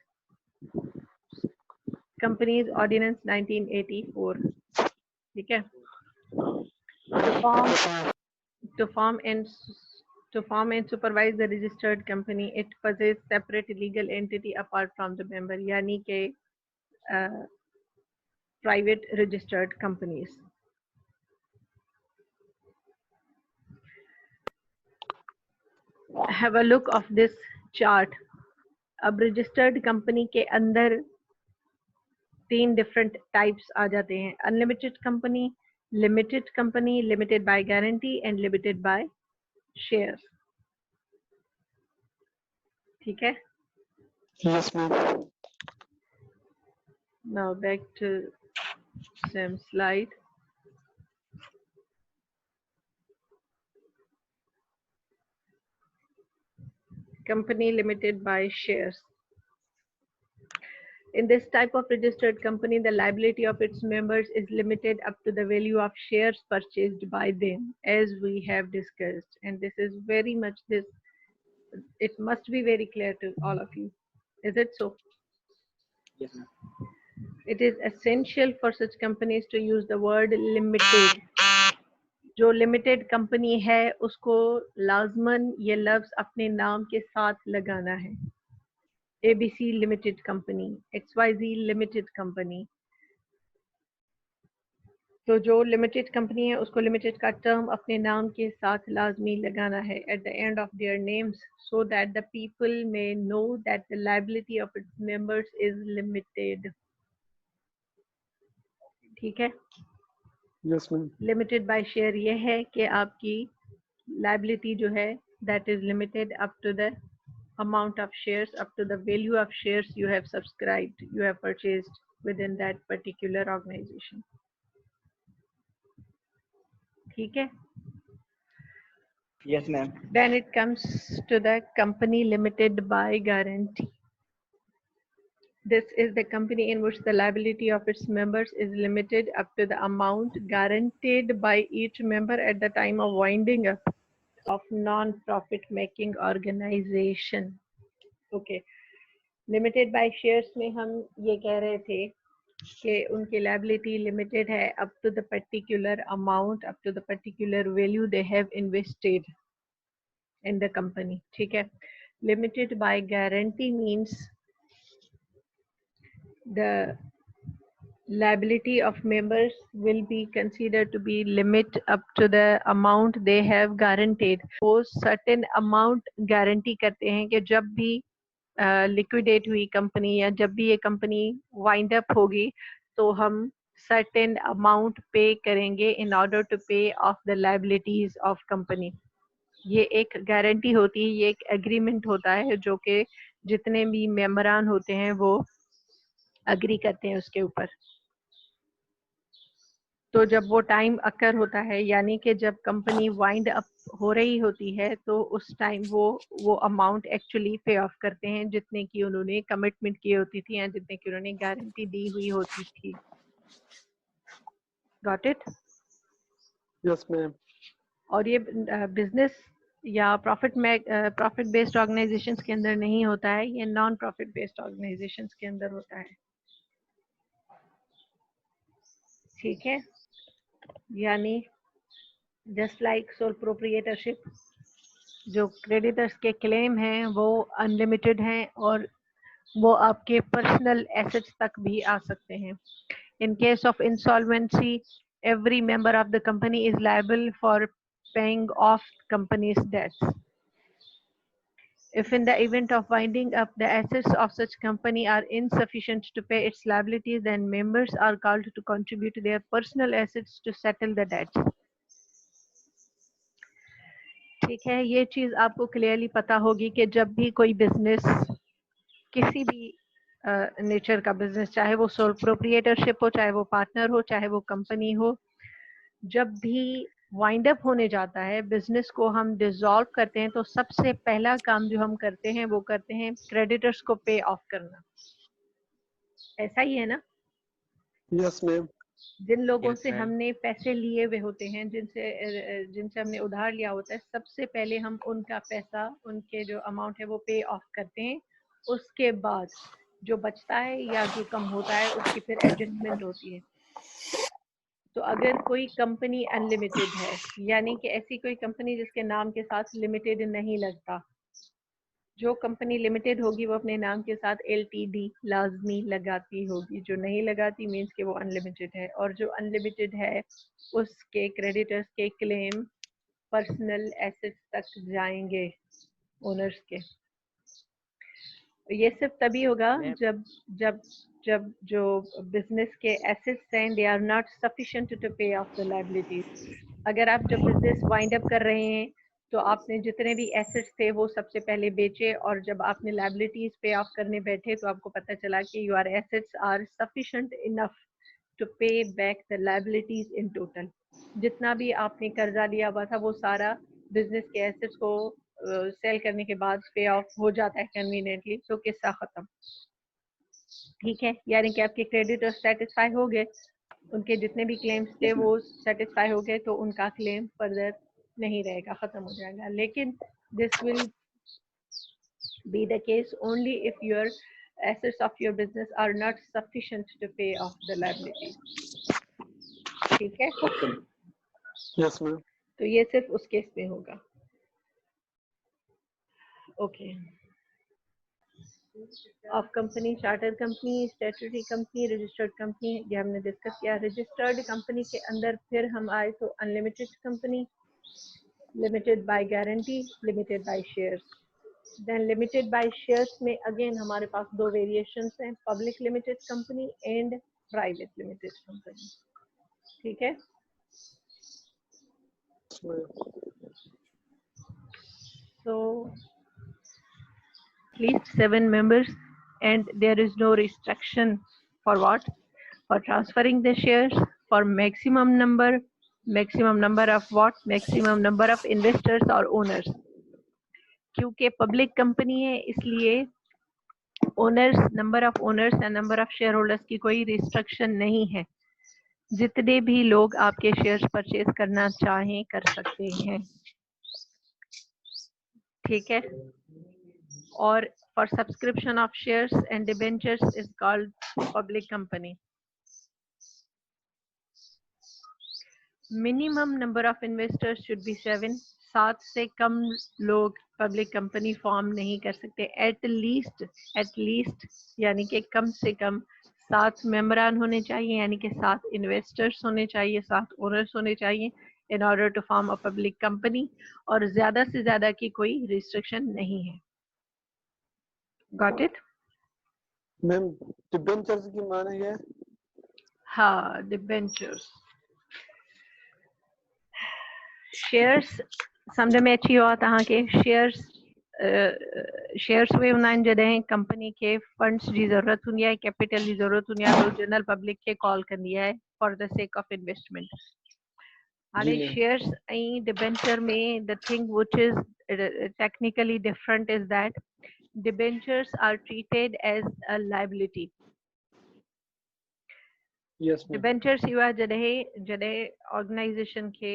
Companies Ordinance 1984. ठीक है। To form and supervise the registered company, it possesses separate legal entity apart from the member, यानी के private registered companies. Have a look of this chart. अब registered company के अंदर 3 different types आ जाते हैं: unlimited company, limited company, limited by guarantee and limited by shares. ठीक है। Yes, ma'am. Now back to same slide. Company limited by shares. In this type of registered company, the liability of its members is limited up to the value of shares purchased by them, as we have discussed. And this is very much this, it must be very clear to all of you. Is it so? Yes ma'am. It is essential for such companies to use the word limited. जो limited company है उसको लाजमन ये लफ्ज अपने नाम के साथ लगाना है। ABC limited company, XYZ limited company. तो जो लिमिटेड कंपनी है उसको लिमिटेड का टर्म अपने नाम के साथ लाजमी लगाना है at the end of their names, so that the people may know that the liability of its members is limited. ठीक है। Yes, ma'am. Limited by share ये है कि आपकी लायबिलिटी जो है that is limited up to the amount of shares, up to the value of shares you have subscribed, you have purchased within that particular organization. ठीक है। Yes ma'am. Then it comes to the company limited by guarantee. This is the company in which the liability of its members is limited up to the amount guaranteed by each member at the time of winding up of non-profit making organization. Okay. Limited by shares में हम ये कह रहे थे कि उनकी liability limited है up to the particular amount, up to the particular value they have invested in the company. ठीक है। Limited by guarantee means the liability of members will be considered to be limit up to the amount they have guaranteed. वो certain amount guarantee करते हैं कि जब भी liquidate हुई company या जब भी ये कंपनी वाइंड अप होगी तो हम सर्टेन अमाउंट पे करेंगे in order to pay off the liabilities of company. ये एक गारंटी होती है, ये एक एग्रीमेंट होता है जो कि जितने भी मेंबरान होते हैं वो अग्री करते हैं उसके ऊपर। तो जब वो टाइम अकर होता है यानी कि जब कंपनी वाइंड अप हो रही होती है तो उस टाइम वो अमाउंट एक्चुअली पे ऑफ करते हैं जितने की उन्होंने कमिटमेंट की होती थी या जितने की उन्होंने गारंटी दी हुई होती थी। Got it? Yes, ma'am. और ये बिजनेस या प्रॉफिट बेस्ड ऑर्गेनाइजेशंस के अंदर नहीं होता है, ये नॉन प्रॉफिट बेस्ड ऑर्गेनाइजेशंस के अंदर होता है। ठीक है। यानी जस्ट लाइक सोल प्रोप्रिएटरशिप, जो क्रेडिटर्स के क्लेम हैं वो अनलिमिटेड हैं और वो आपके पर्सनल एसेट्स तक भी आ सकते हैं। In case of insolvency, every member of the company is liable for paying off company's debts. If in the event of winding up the assets of such company are insufficient to pay its liabilities, then members are called to contribute their personal assets to settle the debts. ठीक है। ये चीज आपको clearly पता होगी कि जब भी कोई बिजनेस किसी भी नेचर का बिजनेस, चाहे वो सोल प्रोप्रिएटरशिप हो, चाहे वो पार्टनर हो, चाहे वो कंपनी हो, जब भी वाइंड अप होने जाता है बिजनेस को, हम डिसॉल्व करते हैं तो सबसे पहला काम जो हम करते हैं वो करते हैं क्रेडिटर्स को पे ऑफ करना। ऐसा ही है ना? Yes ma'am. जिन लोगों Yes, से ma'am. हमने पैसे लिए हुए होते हैं, जिनसे हमने उधार लिया होता है, सबसे पहले हम उनका पैसा, उनके जो अमाउंट है वो पे ऑफ करते हैं। उसके बाद जो बचता है या जो कम होता है उसकी फिर एडजस्टमेंट होती है। तो अगर कोई कंपनी अनलिमिटेड है, यानी कि ऐसी कोई कंपनी जिसके नाम के साथ लिमिटेड नहीं लगता, जो कंपनी लिमिटेड होगी वो अपने नाम के साथ LTD लाजमी लगाती होगी, जो नहीं लगाती मीन्स कि वो अनलिमिटेड है। और जो अनलिमिटेड है उसके क्रेडिटर्स के क्लेम पर्सनल एसेट्स तक जाएंगे, ओनर्स के। ये सिर्फ तभी होगा Ma'am. जब जब जब जो बिजनेस के एसेट्स हैं they are not sufficient to pay off the liabilities. अगर आप जब बिजनेस वाइंड अप कर रहे हैं तो आपने जितने भी एसेट्स थे वो सबसे पहले बेचे, और जब आपने लायबिलिटीज पे ऑफ करने बैठे तो आपको पता चला कि your assets are sufficient enough to pay back the liabilities in total. जितना भी आपने कर्जा लिया हुआ था वो सारा बिजनेस के एसेट्स को सेल करने के बाद पे ऑफ हो जाता है कन्वीनियंटली, तो किस्सा खत्म। ठीक है, यानी कि आपके क्रेडिटर्स सेटिस्फाई हो गए, उनके जितने भी क्लेम्स थे वो सेटिस्फाई हो गए, तो उनका क्लेम फर्दर नहीं रहेगा, खत्म हो जाएगा। लेकिन this will be the case only if your assets of your business are not sufficient to pay off the liabilities। ठीक है, यस मैम। तो ये सिर्फ उस केस में होगा। Okay, of company, chartered company, statutory company, registered company, ये हमने डिस्कस किया। रजिस्टर्ड कंपनी के अंदर फिर हम आए तो unlimited company, limited by guarantee, limited by shares. Then limited by shares में अगेन हमारे पास दो वेरिएशंस हैं, public limited company and private limited company. ठीक है, so at least 7 members, and there is no restriction for what? For transferring the shares, for maximum number of what? Maximum number of investors or owners। क्योंकि public company है इसलिए owners, number of owners and number of share holders की कोई restriction नहीं है। जितने भी लोग आपके शेयर्स परचेज करना चाहें कर सकते हैं। ठीक है, और for subscription of shares and debentures is called public company। Minimum number of investors should be 7। 7 से कम लोग पब्लिक कंपनी फॉर्म नहीं कर सकते। एट लीस्ट यानी कि कम से कम 7 मेंबरान होने चाहिए, यानी कि 7 इन्वेस्टर्स होने चाहिए, 7 ओनर्स होने चाहिए in order to form a public company, और ज्यादा से ज्यादा की कोई रिस्ट्रिक्शन नहीं है। Got it? मैम डिबेंचर्स की माने ये? हाँ, डिबेंचर्स। शेयर्स समझ में अची हो तव्हांखे। शेयर्स वे हूंदा आहिनि जॾहिं कंपनी खे फंड्स जी ज़रूरत हूंदी आहे, कैपिटल जी ज़रूरत हूंदी आहे, तो जनरल पब्लिक खे कॉल कंदी आहे for the sake of investment. हाणे शेयर्स ऐं डिबेंचर में the thing which is technically different is that debentures are treated as a liability। Yes ma'am. debentures इहो आहे जॾहिं ऑर्गेनाइजेशन खे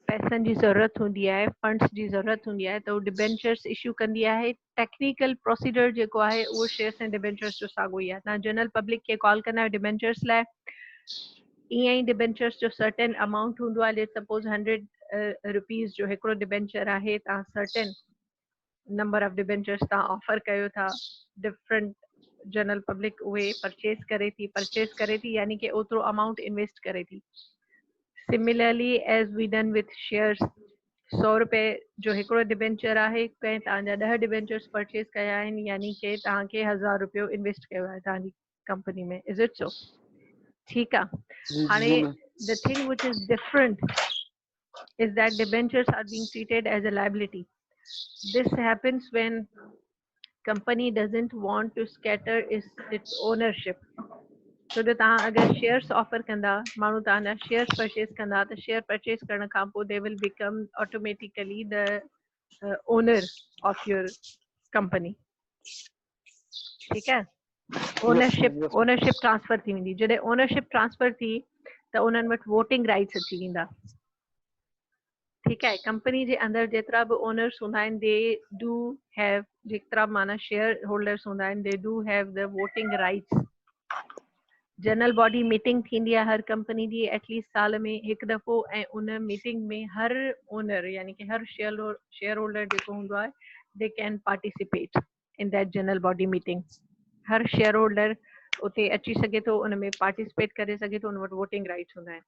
पैसनि जी ज़रूरत हूंदी आहे, फंड्स जी ज़रूरत हूंदी आहे, त डिबेंचर्स इशू कंदी आहे। टेक्निकल प्रोसीजर जेको आहे उहो शेयर्स ऐं डिबेंचर्स जो साॻियो ई आहे। तव्हां जनरल पब्लिक खे कॉल कंदा आहियो डिबेंचर्स लाइ, ईअं ई डिबेंचर्स जो सर्टेन अमाउंट हूंदो आहे। लेट्स सपोज 100 रुपीज़ जो हिकिड़ो डिबेंचर आहे, तव्हां सर्टेन नंबर ऑफ डिबेंचर्स तव्हां ऑफर कयो था, डिफरेंट जनरल पब्लिक उहे परचेज करे थी यानी कि ओतिरो अमाउंट इन्वेस्ट करे थी। Similarly as we done with shares, 100 रुपए जो हिकिड़ो डिबेंचर आहे, कंहिं तव्हांजा 10 डिबेंचर्स परचेज कया आहिनि, यानी कि तव्हांखे 1000 रुपयो इन्वेस्ट कयो आहे तव्हांजी कंपनी में। Is it so? ठीक आहे। हाणे the thing which is different is that debentures are being treated as a liability. This happens when company doesn't want to scatter its ownership. So जो तव्हां अगर shares offer कंदा माण्हू तव्हांजा shares purchase कंदा त share purchase करण खां पोइ they will become automatically the owner of your company. ठीक है, ownership transfer थी वेंदी. जॾहिं ownership transfer थी त उन्हनि वटि voting rights अची वेंदा. ठीक है, कंपनी जे अंदर जेतिरा बि ओनर्स हूंदा आहिनि दे डू हैव, जेतिरा माना शेयर होल्डर्स हूंदा आहिनि they do have the voting rights. General body meeting थींदी आहे हर कंपनी जी एटलीस्ट साल में हिकु दफ़ो, ऐं उन मीटिंग में हर ओनर यानी कि हर शेयर होल्डर जेको हूंदो आहे they can participate in that general body meeting. Her share holder उते अची सघे थो, उन में पार्टिसिपेट करे सघे थो, उन वटि वोटिंग राइट्स हूंदा आहिनि.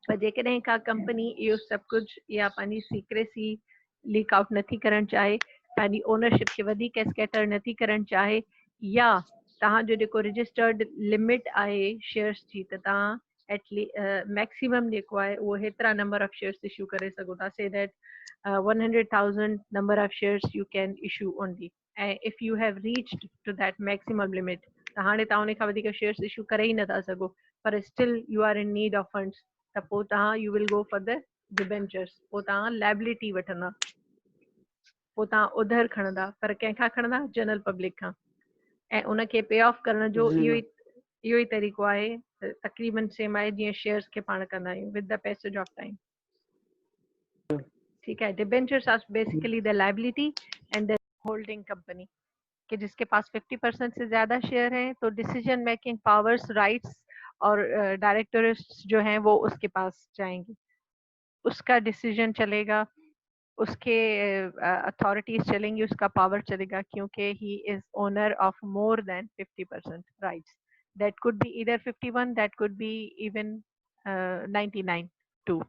पर जेकॾहिं का कंपनी इहो सभु कुझु या पंहिंजी सीक्रेसी लीक आउट नथी करणु चाहे, पंहिंजी ओनरशिप खे वधीक स्कैटर नथी करणु चाहे, या तव्हांजो जेको रजिस्टर्ड लिमिट आहे शेयर्स जी त तव्हां एटलीस्ट मैक्सिमम जेको आहे उहो हेतिरा नंबर ऑफ शेयर्स इशू करे सघो था. से that 100,000 number of shares you can issue only. ऐं if you have reached to that maximum limit त हाणे तव्हां उन खां वधीक शेयर्स इशू करे ई नथा सघो, पर still you are in need of funds. त पोइ तव्हां you will go for the debentures. पोइ तव्हां लाइबिलिटी वठंदा, पोइ तव्हां उधर खणंदा, पर कंहिंखां खणंदा? जनरल पब्लिक खां. ऐं उनखे पे ऑफ करण जो इहो ई तरीक़ो आहे, तक़रीबन सेम आहे जीअं शेयर्स खे पाण कंदा आहियूं with the passage of time. ठीक है, debentures are basically the liability and the holding company कि जिसके पास 50% से ज्यादा शेयर हैं तो डिसीजन मेकिंग पावर्स, राइट्स और डायरेक्टर्स जो हैं वो उसके पास जाएंगे, उसका डिसीजन चलेगा, उसके अथॉरिटीज चलेंगी, उसका पावर चलेगा, क्योंकि he is owner of more than 50% rights. That could be either 51, that could be even 99 too.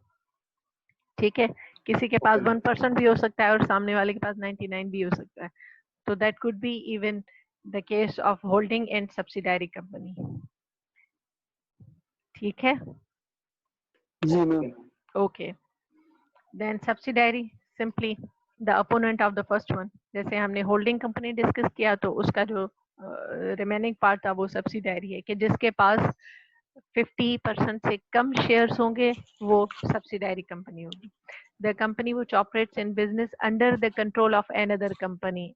ठीक है, किसी के पास 1% भी हो सकता है और सामने वाले के पास 99 भी हो सकता है. तो that could be even the case of holding and subsidiary company. ठीक है जी ma'am. Okay. Then subsidiary simply the opponent of the first one. जैसे हमने होल्डिंग कंपनी डिस्कस किया तो उसका जो रिमेनिंग पार्ट था वो सब्सिडायरी है कि जिसके पास 50% से कम शेयर्स होंगे वो सब्सिडायरी कंपनी होगी. The company which operates in business under the control of another company,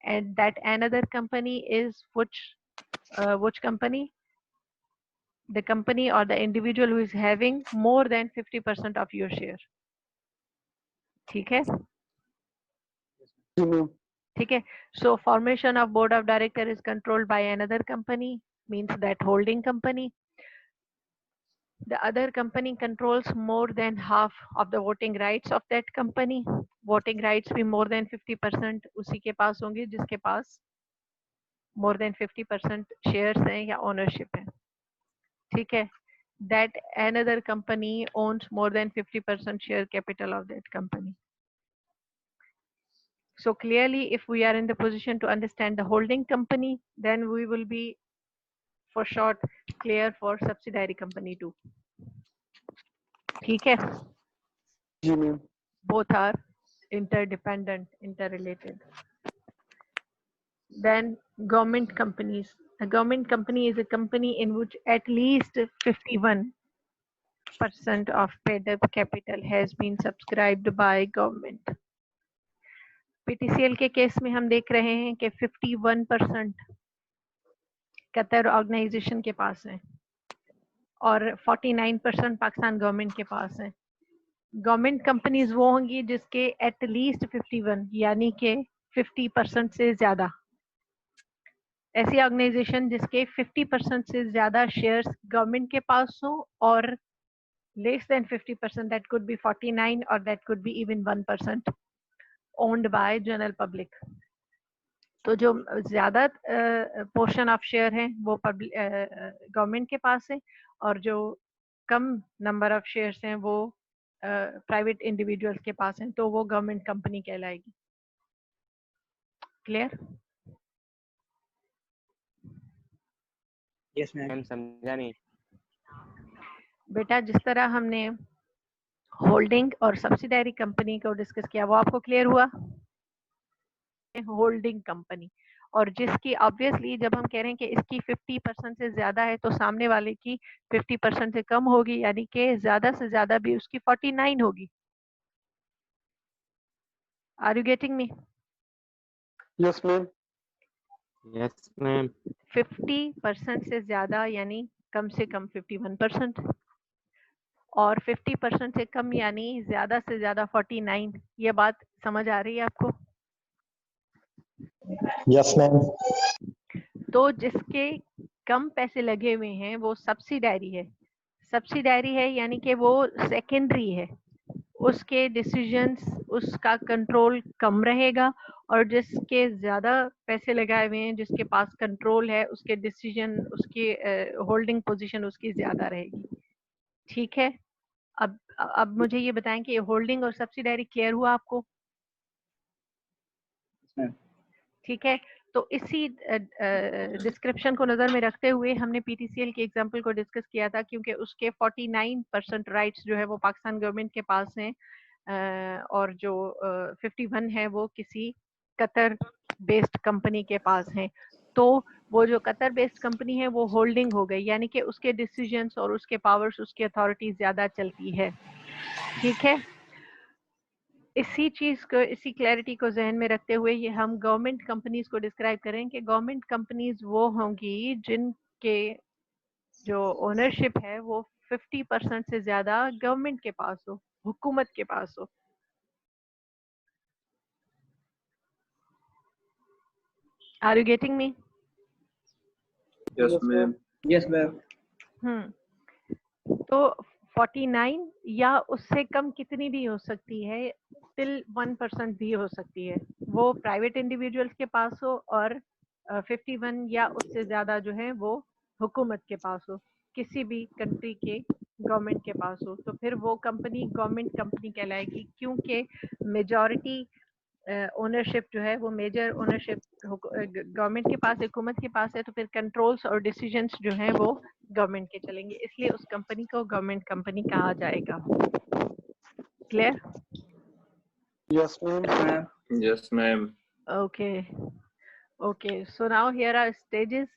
and that another company is which company? The company or the individual who is having more than 50% of your share. ठीक है, जी ma'am. ठीक है. So formation of board of director is controlled by another company, means that holding company. The other company controls more than half of the voting rights of that company. Voting rights भी more than 50% उसी के पास होंगे जिसके पास more than 50% shares हैं या ownership है. ठीक है, that another company owns more than 50% share capital of that company. So clearly, if we are in the position to understand the holding company, then we will be for short clear for subsidiary company too. ठीक है, जी ma'am. both are interdependent, interrelated. Then government companies. A government company is a company in which at least 51% of paid up capital has been subscribed by government. PTCL के case में हम देख रहे हैं कि 51% कतर ऑर्गेनाइजेशन के पास है और 49% पाकिस्तान गवर्नमेंट के पास है. गवर्नमेंट कंपनीज वो होंगी जिसके एट लीस्ट 51 यानी कि 50% से ज्यादा. ऐसी ऑर्गेनाइजेशन जिसके 50% से ज्यादा शेयर्स गवर्नमेंट के पास हो और less than 50%, that could B 49 और that could be even 1% owned by general public. तो जो ज्यादा पोर्शन ऑफ शेयर हैं वो गवर्नमेंट के पास है और जो कम नंबर ऑफ शेयर्स हैं वो प्राइवेट इंडिविजुअल्स के पास हैं, तो वो गवर्नमेंट कंपनी कहलाएगी. क्लियर? Yes ma'am. मैम समझा नहीं. बेटा जिस तरह हमने होल्डिंग और सब्सिडायरी कंपनी को डिस्कस किया वो आपको क्लियर हुआ? होल्डिंग कंपनी, और जिसकी ऑब्वियसली जब हम कह रहे हैं कि इसकी 50% से ज्यादा है तो सामने वाले की 50% से कम होगी, यानी कि ज्यादा से ज्यादा भी उसकी 49 होगी। Are you getting me? Yes, ma'am. Yes ma'am. 50% से ज्यादा यानी कम से कम 51%, और 50% से कम यानी ज्यादा से ज्यादा 49। ये बात समझ आ रही है आपको? Yes ma'am. तो जिसके कम पैसे लगे हुए हैं वो सब्सिडायरी है। सब्सिडायरी है यानी कि वो सेकेंडरी है, उसके डिसीजंस, उसका कंट्रोल कम रहेगा, और जिसके ज्यादा पैसे लगाए हुए हैं, जिसके पास कंट्रोल है, उसके डिसीजन, उसकी होल्डिंग पोजीशन उसकी ज्यादा रहेगी। ठीक है, अब मुझे ये बताएं कि होल्डिंग और सब्सिडायरी क्लियर हुआ आपको? ठीक है, तो इसी डिस्क्रिप्शन को नज़र में रखते हुए हमने पीटीसीएल के एग्जांपल को डिस्कस किया था, क्योंकि उसके 49% राइट्स जो है वो पाकिस्तान गवर्नमेंट के पास हैं, और जो 51 है वो किसी कतर बेस्ड कंपनी के पास हैं। तो वो जो कतर बेस्ड कंपनी है वो होल्डिंग हो गई, यानी कि उसके डिसीजंस और उसके पावर्स, उसकी अथॉरिटी ज़्यादा चलती है। ठीक है, इसी चीज को, इसी क्लैरिटी को जहन में रखते हुए ये हम गवर्नमेंट कंपनीज को डिस्क्राइब करें कि गवर्नमेंट कंपनीज वो होंगी जिनके जो ओनरशिप है वो 50% से ज्यादा गवर्नमेंट के पास हो, हुकूमत के पास हो। Are you getting me? Yes, ma'am. Yes, ma'am. तो 49 या उससे कम कितनी भी हो सकती है, टिल 1% भी हो सकती है, वो प्राइवेट इंडिविजुअल्स के पास हो, और 51 या उससे ज्यादा जो है वो हुकूमत के पास हो, किसी भी कंट्री के गवर्नमेंट के पास हो, तो फिर वो कंपनी गवर्नमेंट कंपनी कहलाएगी, क्योंकि मेजॉरिटी ओनरशिप जो है वो मेजर ओनरशिप गवर्नमेंट के पास, हुकूमत के पास है, तो फिर कंट्रोल्स और डिसीजंस जो हैं वो गवर्नमेंट के चलेंगे, इसलिए उस कंपनी को गवर्नमेंट कंपनी कहा जाएगा। Clear? Yes, ma'am. Yes, ma'am. Okay, so now here are stages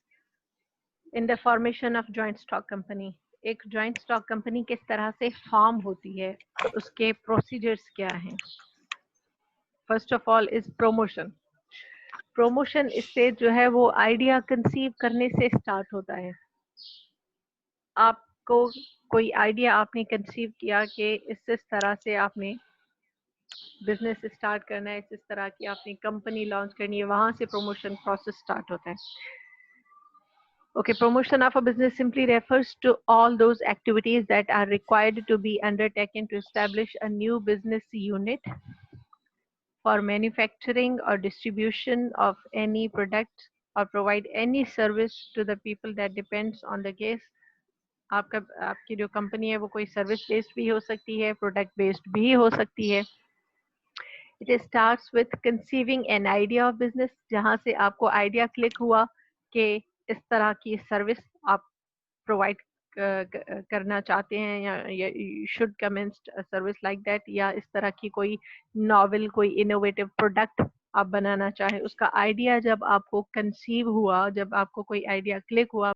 in the formation of joint stock company. एक joint stock company किस तरह से फॉर्म होती है, उसके प्रोसीजर्स क्या हैं? First of all is promotion. Promotion इससे जो है वो आइडिया कंसीव करने से स्टार्ट होता है। आपको कोई आइडिया आपने कंसीव किया कि इस तरह से आपने बिजनेस स्टार्ट करना है, इस तरह की आपने कंपनी लॉन्च करनी है, वहां से प्रमोशन प्रोसेस स्टार्ट होता है। Okay, promotion of a business simply refers to all those activities that are required to be undertaken to establish a new business unit for manufacturing or distribution of any product or provide any service to the people that depends on the case. आपकी जो company है वो कोई service based भी हो सकती है, product based भी हो सकती है। It starts with conceiving an idea of business, जहाँ से आपको आइडिया क्लिक हुआ कि इस तरह की सर्विस आप प्रोवाइड करना चाहते हैं, या should commence a service like that, या इस तरह की कोई नॉवेल, कोई इनोवेटिव प्रोडक्ट आप बनाना चाहें। उसका आइडिया जब आपको कंसीव हुआ, जब आपको कोई आइडिया क्लिक हुआ,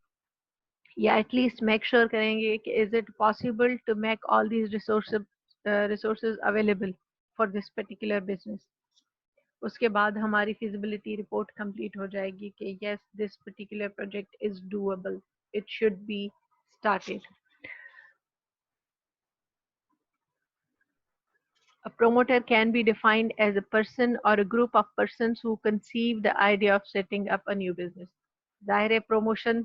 या एटलीस्ट मेक श्योर करेंगे कि is it possible to make all these resources available for this particular business. उसके बाद हमारी फिजिबिलिटी रिपोर्ट कंप्लीट हो जाएगी कि yes this particular project is doable, it should be started. A promoter can be defined as a person or a group of persons who conceive the idea of setting up a new business. जाहिर है promotion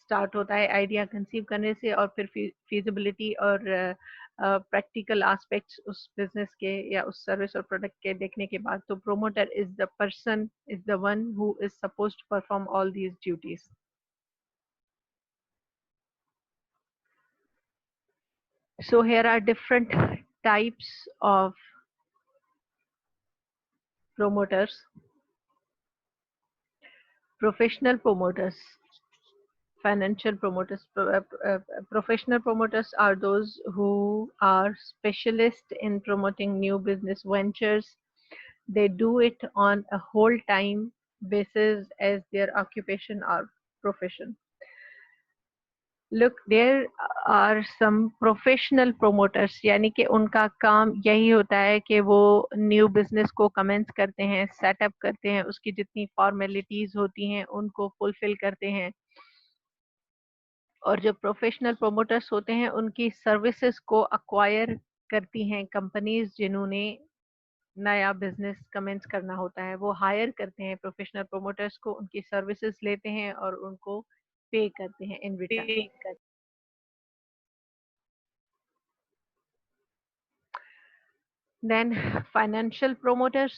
start होता है idea conceive करने से, और फिर feasibility और practical aspects उस business के या उस service और product के देखने के बाद, तो promoter is the person, is the one who is supposed to perform all these duties. So here are different types of promoters. Professional promoters, financial promoters. Professional promoters are those who are specialists in promoting new business ventures. they do it on a whole time basis as their occupation or profession. Look, there are some professional promoters, यानी कि उनका काम यही होता है कि वो new business को कमेंस करते हैं, सेटअप करते हैं, उसकी जितनी फॉर्मेलिटीज होती हैं उनको फुलफिल करते हैं, और जो प्रोफेशनल प्रोमोटर्स होते हैं उनकी सर्विसेज को अक्वायर करती हैं कंपनीज जिन्होंने नया बिजनेस कमेंस करना होता है। वो हायर करते हैं प्रोफेशनल प्रोमोटर्स को, उनकी सर्विसेज लेते हैं और उनको पे करते हैं in return. Then financial promoters.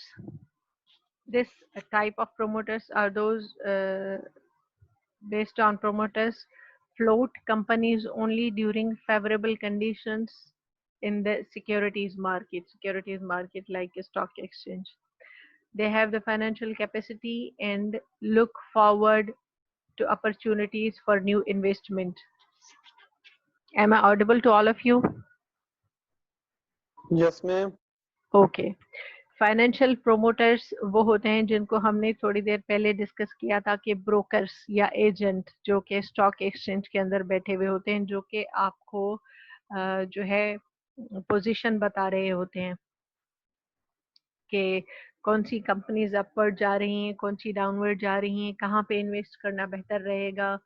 This type of promoters are those based on promoters float companies only during favorable conditions in the securities market like a stock exchange. They have the financial capacity and look forward to opportunities for new investment. Am I audible to all of you? Yes, ma'am. Okay, financial promoters वो होते हैं जिनको हमने थोड़ी देर पहले discuss किया था कि ब्रोकर्स या एजेंट जो कि स्टॉक एक्सचेंज के अंदर बैठे हुए होते हैं, जो कि आपको जो है पोजीशन बता रहे होते हैं कि कौन सी कंपनीज अपवर्ड जा रही हैं, कौन सी डाउनवर्ड जा रही हैं, कहाँ पे इन्वेस्ट करना बेहतर रहेगा,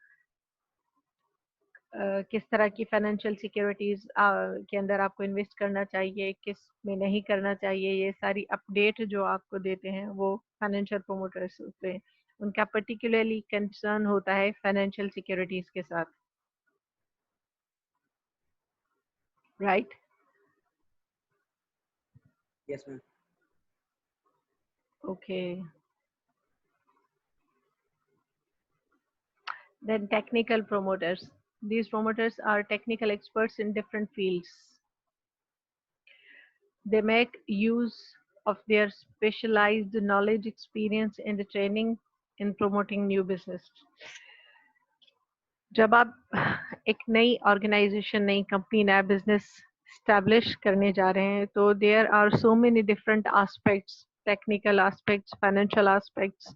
किस तरह की फाइनेंशियल सिक्योरिटीज के अंदर आपको इन्वेस्ट करना चाहिए, किस में नहीं करना चाहिए, ये सारी अपडेट जो आपको देते हैं वो फाइनेंशियल प्रोमोटर्स होते हैं। उनका पर्टिकुलरली कंसर्न होता है फाइनेंशियल सिक्योरिटीज के साथ, right? Yes, ma'am. Okay. Then technical promoters. These promoters are technical experts in different fields. They make use of their specialized knowledge, experience, and training in promoting new business. जब आप एक नई organisation, नई company, नया business establish करने जा रहे हैं तो there are so many different aspects, technical aspects, financial aspects,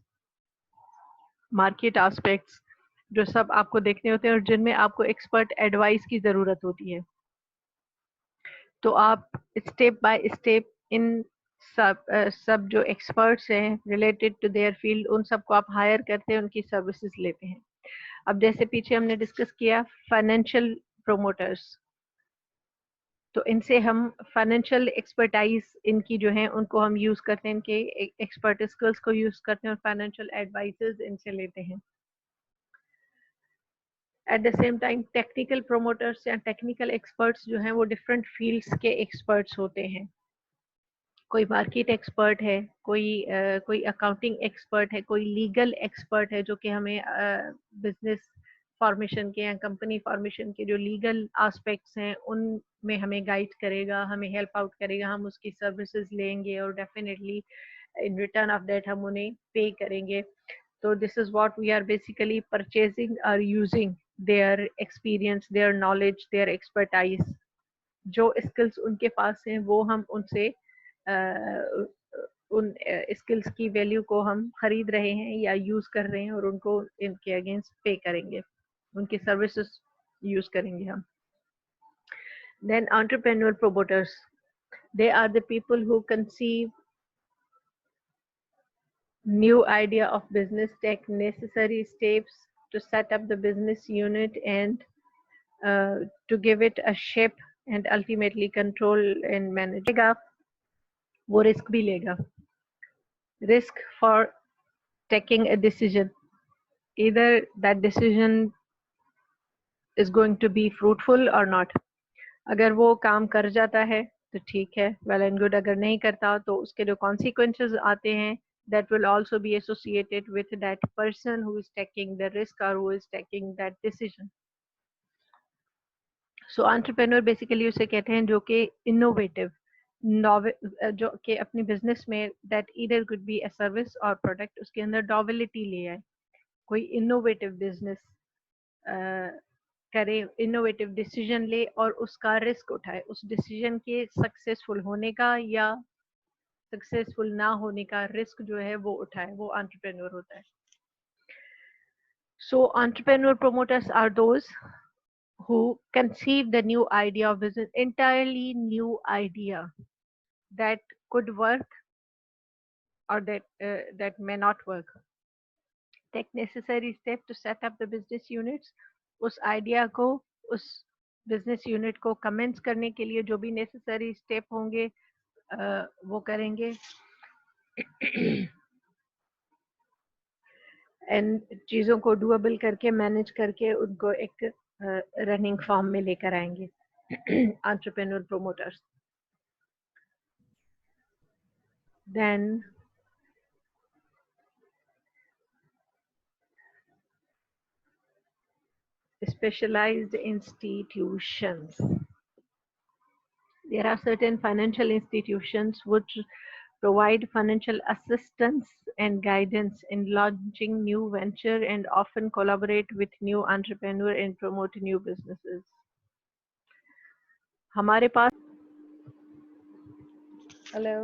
market aspects, जो सब आपको देखने होते हैं और जिनमें आपको एक्सपर्ट एडवाइस की ज़रूरत होती है। तो आप स्टेप बाय स्टेप इन सब जो एक्सपर्ट्स हैं रिलेटेड टू देयर फील्ड, उन सबको आप हायर करते हैं, उनकी सर्विसेज लेते हैं। अब जैसे पीछे हमने डिस्कस किया फाइनेंशियल प्रोमोटर्स, तो इनसे हम फाइनेंशियल एक्सपर्टाइज इनकी जो है उनको हम यूज़ करते हैं, इनके एक्सपर्ट स्किल्स को यूज़ करते हैं और फाइनेंशियल एडवाइसेस इनसे लेते हैं। At the same time technical promoters या टेक्निकल एक्सपर्ट्स जो हैं वो डिफरेंट फील्ड्स के एक्सपर्ट्स होते हैं। कोई मार्केट एक्सपर्ट है, कोई अकाउंटिंग एक्सपर्ट है, कोई लीगल एक्सपर्ट है जो कि हमें बिजनेस फॉर्मेशन के या कंपनी फॉर्मेशन के जो लीगल एस्पेक्ट्स हैं उनमें हमें गाइड करेगा, हमें हेल्प आउट करेगा, हम उसकी सर्विसेज लेंगे और definitely in return of that हम उन्हें पे करेंगे। तो this is what we are basically purchasing और using their experience, their knowledge, their expertise. जो स्किल्स उनके पास हैं वो हम उनसे उन स्किल्स की वैल्यू को हम खरीद रहे हैं या यूज कर रहे हैं और उनको इनके अगेंस्ट पे करेंगे, उनकी सर्विसेज यूज करेंगे हम। Then entrepreneur promoters, they are the people who conceive new idea of business, take necessary steps to set up the business unit and to give it a shape and ultimately control and manage. वो risk भी लेगा, risk for taking a decision, either that decision is going to be fruitful or not. अगर वो काम कर जाता है तो ठीक है, well and good. अगर नहीं करता तो उसके जो consequences आते हैं that will also be associated with that person who is taking the risk or who is taking that decision. So entrepreneur basically उसे कहते हैं जो कि innovative, जो कि अपनी बिजनेस में that either could be a service or product, उसके अंदर novelty ले आए, कोई इनोवेटिव बिजनेस करे, इनोवेटिव डिसीजन ले और उसका रिस्क उठाए, उस डिसीजन के सक्सेसफुल होने का या सक्सेसफुल ना होने का रिस्क जो है वो उठाए, वो एंटरप्रेन्योर होता है. So entrepreneur promoters are those who conceive the new idea of business, entirely new idea that could work or that may not work. Take necessary step to set up the business units. उस idea को, उस business unit को commence करने के लिए जो भी necessary step होंगे वो करेंगे. एंड चीज़ों को डूएबल करके मैनेज करके उनको एक रनिंग फॉर्म में लेकर आएंगे. Entrepreneur promoters. Then specialized institutions. There are certain financial institutions which provide financial assistance and guidance in launching new venture and often collaborate with new entrepreneur and promote new businesses. हमारे पास hello.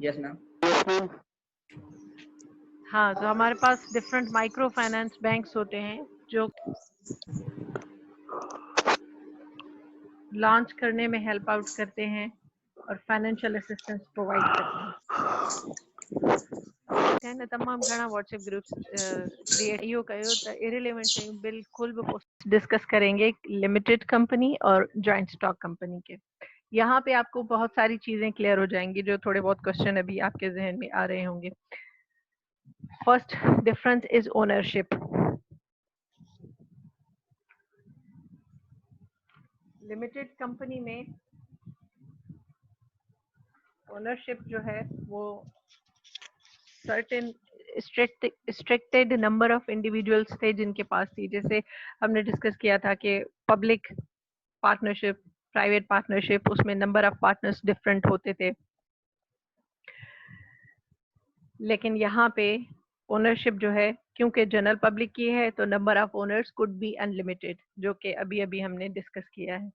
Yes, ma'am. Yes, ma'am. हाँ, तो हमारे पास different micro finance banks होते हैं जो launch करने में help out करते हैं और फाइनेंशियल असिस्टेंस प्रोवाइड करते हैं. न तमाम घणा व्हाट्सएप ग्रुप्स क्रिएट इहो कयो त इरिलेवेंट शयूं बिल्कुल भी पोस्ट डिस्कस करेंगे लिमिटेड कंपनी और जॉइंट स्टॉक कंपनी के. यहाँ पे आपको बहुत सारी चीजें क्लियर हो जाएंगी जो थोड़े बहुत क्वेश्चन अभी आपके जहन में आ रहे होंगे. First difference is ownership. Limited company में ओनरशिप जो है वो सर्टेन स्ट्रिक्टेड नंबर ऑफ इंडिविजुअल्स थे जिनके पास थी. जैसे हमने डिस्कस किया था कि पब्लिक पार्टनरशिप, प्राइवेट पार्टनरशिप, उसमें नंबर ऑफ पार्टनर्स डिफरेंट होते थे. लेकिन यहाँ पे ओनरशिप जो है क्योंकि जनरल पब्लिक की है तो number of owners could be unlimited, जो कि अभी अभी हमने डिस्कस किया है.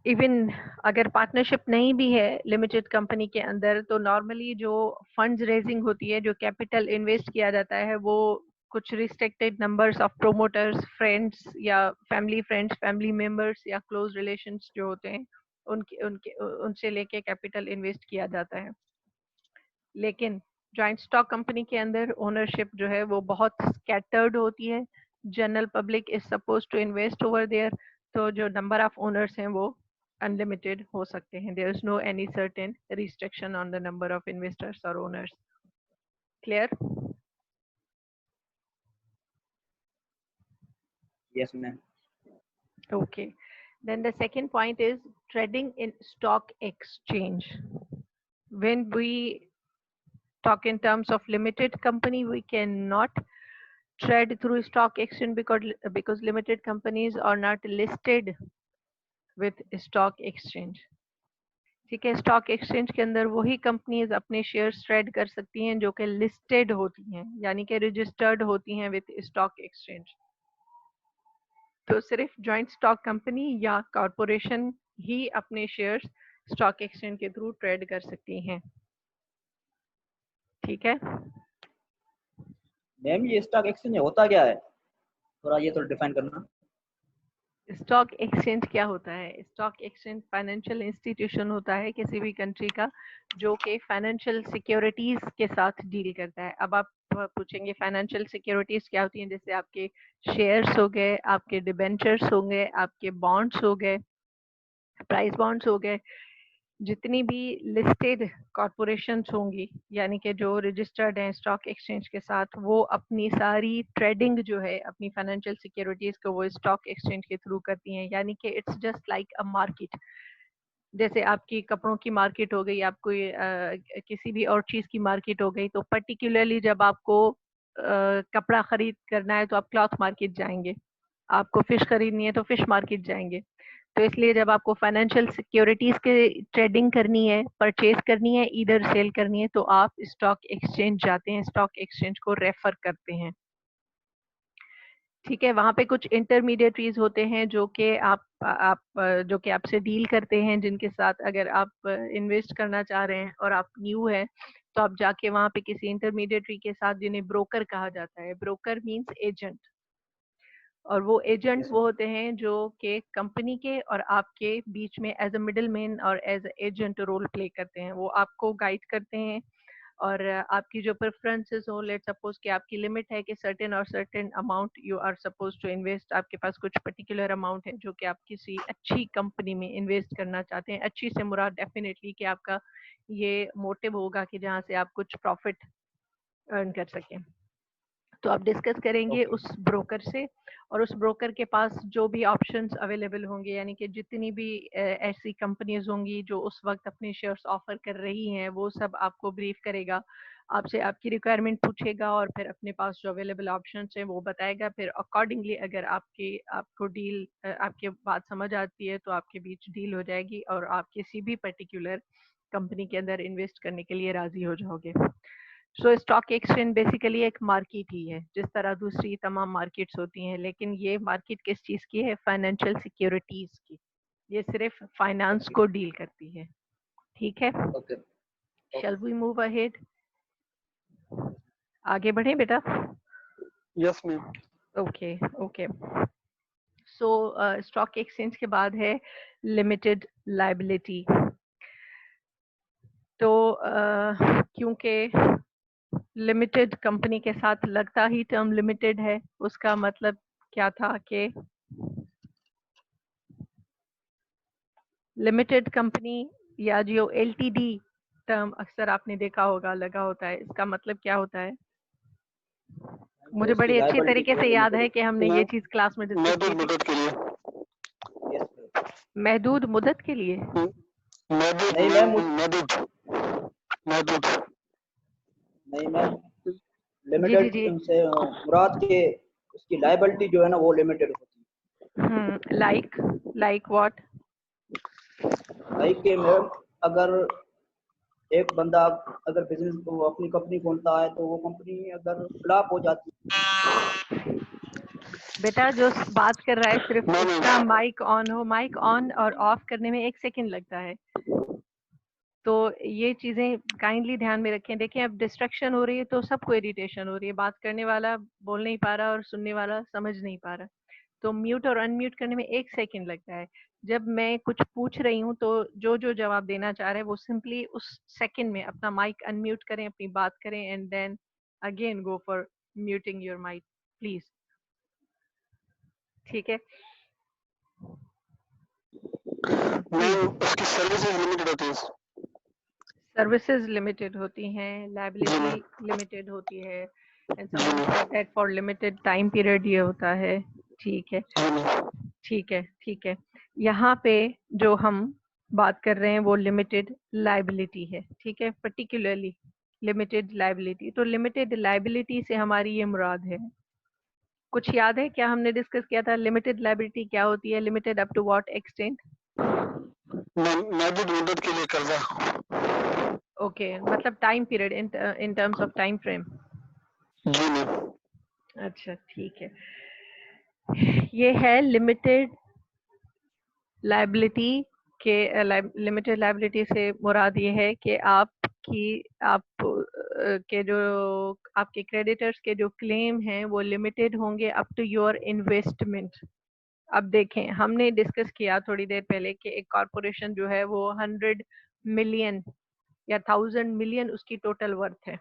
इवन अगर पार्टनरशिप नहीं भी है लिमिटेड कंपनी के अंदर तो नॉर्मली जो फंड्स रेजिंग होती है, जो कैपिटल इन्वेस्ट किया जाता है, वो कुछ restricted numbers of promoters, friends या फैमिली फ्रेंड्स, फैमिली मेंबर्स या क्लोज रिलेशंस जो होते हैं उनसे लेके कैपिटल इन्वेस्ट किया जाता है. लेकिन जॉइंट स्टॉक कंपनी के अंदर ओनरशिप जो है वो बहुत स्कैटर्ड होती है. General public is suppose to invest over there, तो जो नंबर ऑफ ओनर्स हैं वो अनलिमिटेड हो सकते हैं. There is no any certain restriction on the number of investors और owners. Clear? Yes, ma'am. Okay. Then the second point is trading in stock exchange. When we talk in terms of limited company, we cannot trade through stock exchange because limited companies are not listed with stock exchange. ठीक है. Stock exchange के अंदर वही companies अपने shares trade कर सकती हैं जो कि लिस्टेड होती हैं, यानी कि रजिस्टर्ड होती हैं विद स्टॉक एक्सचेंज. तो सिर्फ जॉइंट स्टॉक कंपनी या कॉरपोरेशन ही अपने शेयर्स स्टॉक एक्सचेंज के थ्रू ट्रेड कर सकती हैं. ठीक है. मैम ये स्टॉक एक्सचेंज होता क्या है, थोड़ा ये तो डिफाइन करना. स्टॉक एक्सचेंज क्या होता है? स्टॉक एक्सचेंज फाइनेंशियल इंस्टीट्यूशन होता है किसी भी कंट्री का जो कि फाइनेंशियल सिक्योरिटीज के साथ डील करता है. अब आप पूछेंगे फाइनेंशियल सिक्योरिटीज क्या होती हैं? जैसे आपके शेयर्स हो गए, आपके डिबेंचर्स हो गए, आपके बॉन्ड्स हो गए, प्राइस बॉन्ड्स हो गए. जितनी भी लिस्टेड कॉरपोरेशंस होंगी यानी कि जो रजिस्टर्ड हैं स्टॉक एक्सचेंज के साथ, वो अपनी सारी ट्रेडिंग जो है अपनी फाइनेंशियल सिक्योरिटीज को वो स्टॉक एक्सचेंज के थ्रू करती हैं. यानी कि it's just like a market. जैसे आपकी कपड़ों की मार्केट हो गई, आपको किसी भी और चीज़ की मार्केट हो गई, तो पर्टिकुलरली जब आपको कपड़ा खरीद करना है तो आप क्लॉथ मार्केट जाएंगे, आपको फिश खरीदनी है तो फिश मार्केट जाएंगे. तो इसलिए जब आपको फाइनेंशियल सिक्योरिटीज के ट्रेडिंग करनी है, परचेज करनी है, इधर सेल करनी है, तो आप स्टॉक एक्सचेंज जाते हैं, स्टॉक एक्सचेंज को रेफर करते हैं. ठीक है, वहाँ पे कुछ इंटरमीडिएटरीज होते हैं जो कि जो कि आपसे डील करते हैं, जिनके साथ अगर आप इन्वेस्ट करना चाह रहे हैं और आप न्यू हैं तो आप जाके वहाँ पे किसी इंटरमीडिएटरी के साथ, जिन्हें ब्रोकर कहा जाता है, ब्रोकर मींस एजेंट, और वो एजेंट Yes, वो होते हैं जो कि कंपनी के और आपके बीच में एज अ मिडिल मैन और एज एजेंट रोल प्ले करते हैं। वो आपको गाइड करते हैं और आपकी जो प्रेफरेंसेस हो, लेट सपोज कि आपकी लिमिट है कि सर्टेन और certain amount you are suppose to invest, आपके पास कुछ पर्टिकुलर अमाउंट है जो कि आप किसी अच्छी कंपनी में इन्वेस्ट करना चाहते हैं। अच्छी से मुराद डेफिनेटली कि आपका ये मोटिव होगा कि जहाँ से आप कुछ प्रॉफिट अर्न कर सकें। तो आप डिस्कस करेंगे Okay. उस ब्रोकर से, और उस ब्रोकर के पास जो भी ऑप्शंस अवेलेबल होंगे, यानी कि जितनी भी ऐसी कंपनीज होंगी जो उस वक्त अपने शेयर्स ऑफर कर रही हैं, वो सब आपको ब्रीफ करेगा, आपसे आपकी रिक्वायरमेंट पूछेगा और फिर अपने पास जो अवेलेबल ऑप्शंस हैं वो बताएगा। फिर अकॉर्डिंगली अगर आपको डील, आपके बात समझ आती है तो आपके बीच डील हो जाएगी और आप किसी भी पर्टिकुलर कंपनी के अंदर इन्वेस्ट करने के लिए राजी हो जाओगे। सो स्टॉक एक्सचेंज बेसिकली एक मार्केट ही है, जिस तरह दूसरी तमाम मार्केट्स होती हैं, लेकिन ये मार्केट किस चीज़ की है? फाइनेंशियल सिक्योरिटीज की। ये सिर्फ फाइनेंस Okay. को डील करती है। ठीक है, Okay. Shall we move ahead? आगे बढ़े बेटा? Yes, ma'am. Okay okay. So stock exchange के बाद है लिमिटेड लायबिलिटी। तो क्योंकि लिमिटेड कंपनी के साथ लगता ही टर्म लिमिटेड है, उसका मतलब क्या था कि लिमिटेड कंपनी या जो एलटीडी टर्म अक्सर आपने देखा होगा लगा होता है, इसका मतलब क्या होता है? मुझे उसकी बड़ी अच्छी liability तरीके जो से है याद है limited कि हमने ये चीज क्लास में डिस्कस महदूद की थी। मुद्दत के लिए। है। Yes, ma'am. महदूद मुद्दत के लिए? महदूद नहीं मैम, महदूद महदूद नहीं मैम, जी लिमिटेड जी। से मुराद के उसकी लायबिलिटी जो है ना वो लिमिटेड होती है। Like what? लाइक के मैम, अगर एक बंदा अगर बिजनेस को अपनी कंपनी खोलता है तो वो कंपनी अगर फ्लॉप हो जाती बेटा जो बात कर रहा है सिर्फ नहीं, उसका माइक ऑन हो, माइक ऑन और ऑफ करने में 1 सेकंड लगता है, तो ये चीजें काइंडली ध्यान में रखें। देखें अब डिस्ट्रक्शन हो रही है तो सबको इरिटेशन हो रही है, बात करने वाला बोल नहीं पा रहा और सुनने वाला समझ नहीं पा रहा, तो म्यूट और अनम्यूट करने में 1 सेकंड लगता है। जब मैं कुछ पूछ रही हूँ तो जो जो जवाब देना चाह रहे हैं वो सिंपली उस सेकंड में अपना माइक अनम्यूट करें, अपनी बात करें, and then again go for muting your mic please. ठीक है, मैम उसकी सर्विसेज लिमिटेड होती है। सर्विसेज लिमिटेड होती हैं, जी लायबिलिटी मैम। लिमिटेड होती है, एंड जी someone ma'am. Said that for limited time period ये होता है। ठीक है जी मैम। ठीक है ठीक है। यहाँ पे जो हम बात कर रहे हैं वो लिमिटेड लायबिलिटी है। ठीक है, पर्टिकुलरली लिमिटेड लायबिलिटी। तो लिमिटेड लायबिलिटी से हमारी ये मुराद है, कुछ याद है क्या हमने डिस्कस किया था? लिमिटेड लायबिलिटी क्या होती है? Limited up to what extent? महदूद मुद्दत के लिए कर्जा। ओके, मतलब time period in terms of time frame. जी मैम। अच्छा ठीक है, ये है लिमिटेड लायबिलिटी के। लिमिटेड लायबिलिटी से मुराद ये है कि आप के जो आपके क्रेडिटर्स के जो क्लेम हैं वो लिमिटेड होंगे अप टू योर इन्वेस्टमेंट। अब देखें, हमने डिस्कस किया थोड़ी देर पहले कि एक कॉरपोरेशन जो है वो 100 मिलियन या 1000 मिलियन उसकी टोटल वर्थ है।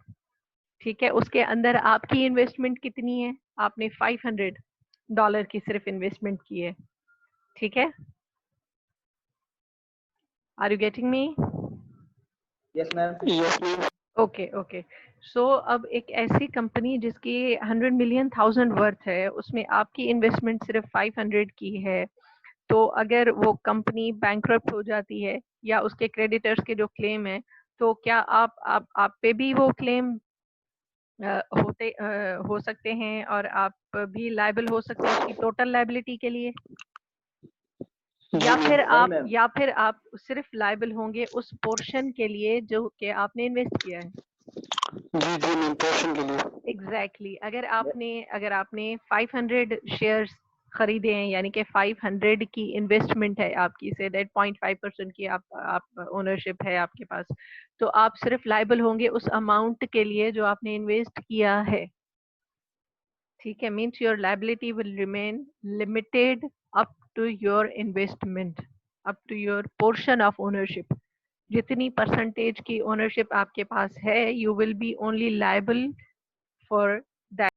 ठीक है, उसके अंदर आपकी इन्वेस्टमेंट कितनी है? आपने $500 की सिर्फ इन्वेस्टमेंट की है। ठीक है, are you getting me? Yes ma'am. Yes ma'am. Okay okay. So अब एक ऐसी कंपनी जिसकी 100 मिलियन 1000 वर्थ है, उसमें आपकी इन्वेस्टमेंट सिर्फ 500 की है, तो अगर वो कंपनी बैंकरप्ट हो जाती है या उसके क्रेडिटर्स के जो क्लेम है, तो क्या आप पे भी वो क्लेम हो सकते हैं और आप भी लायबल हो सकते हैं उसकी टोटल लायबिलिटी के लिए? जी या मैम। फिर आप सिर्फ लायबल होंगे उस पोर्शन के लिए जो कि आपने इन्वेस्ट किया है? जी जी मैम, पोर्शन के लिए। एग्जैक्टली अगर आपने 500 शेयर्स खरीदे हैं, यानी कि 500 की इन्वेस्टमेंट है आपकी, से दैट 0.5% की आप ओनरशिप है आपके पास, तो आप सिर्फ लायबल होंगे उस अमाउंट के लिए जो आपने इन्वेस्ट किया है। ठीक है, means your liability will remain limited up to your investment, up to your portion of ownership. जितनी परसेंटेज की ओनरशिप आपके पास है, you will be only liable for that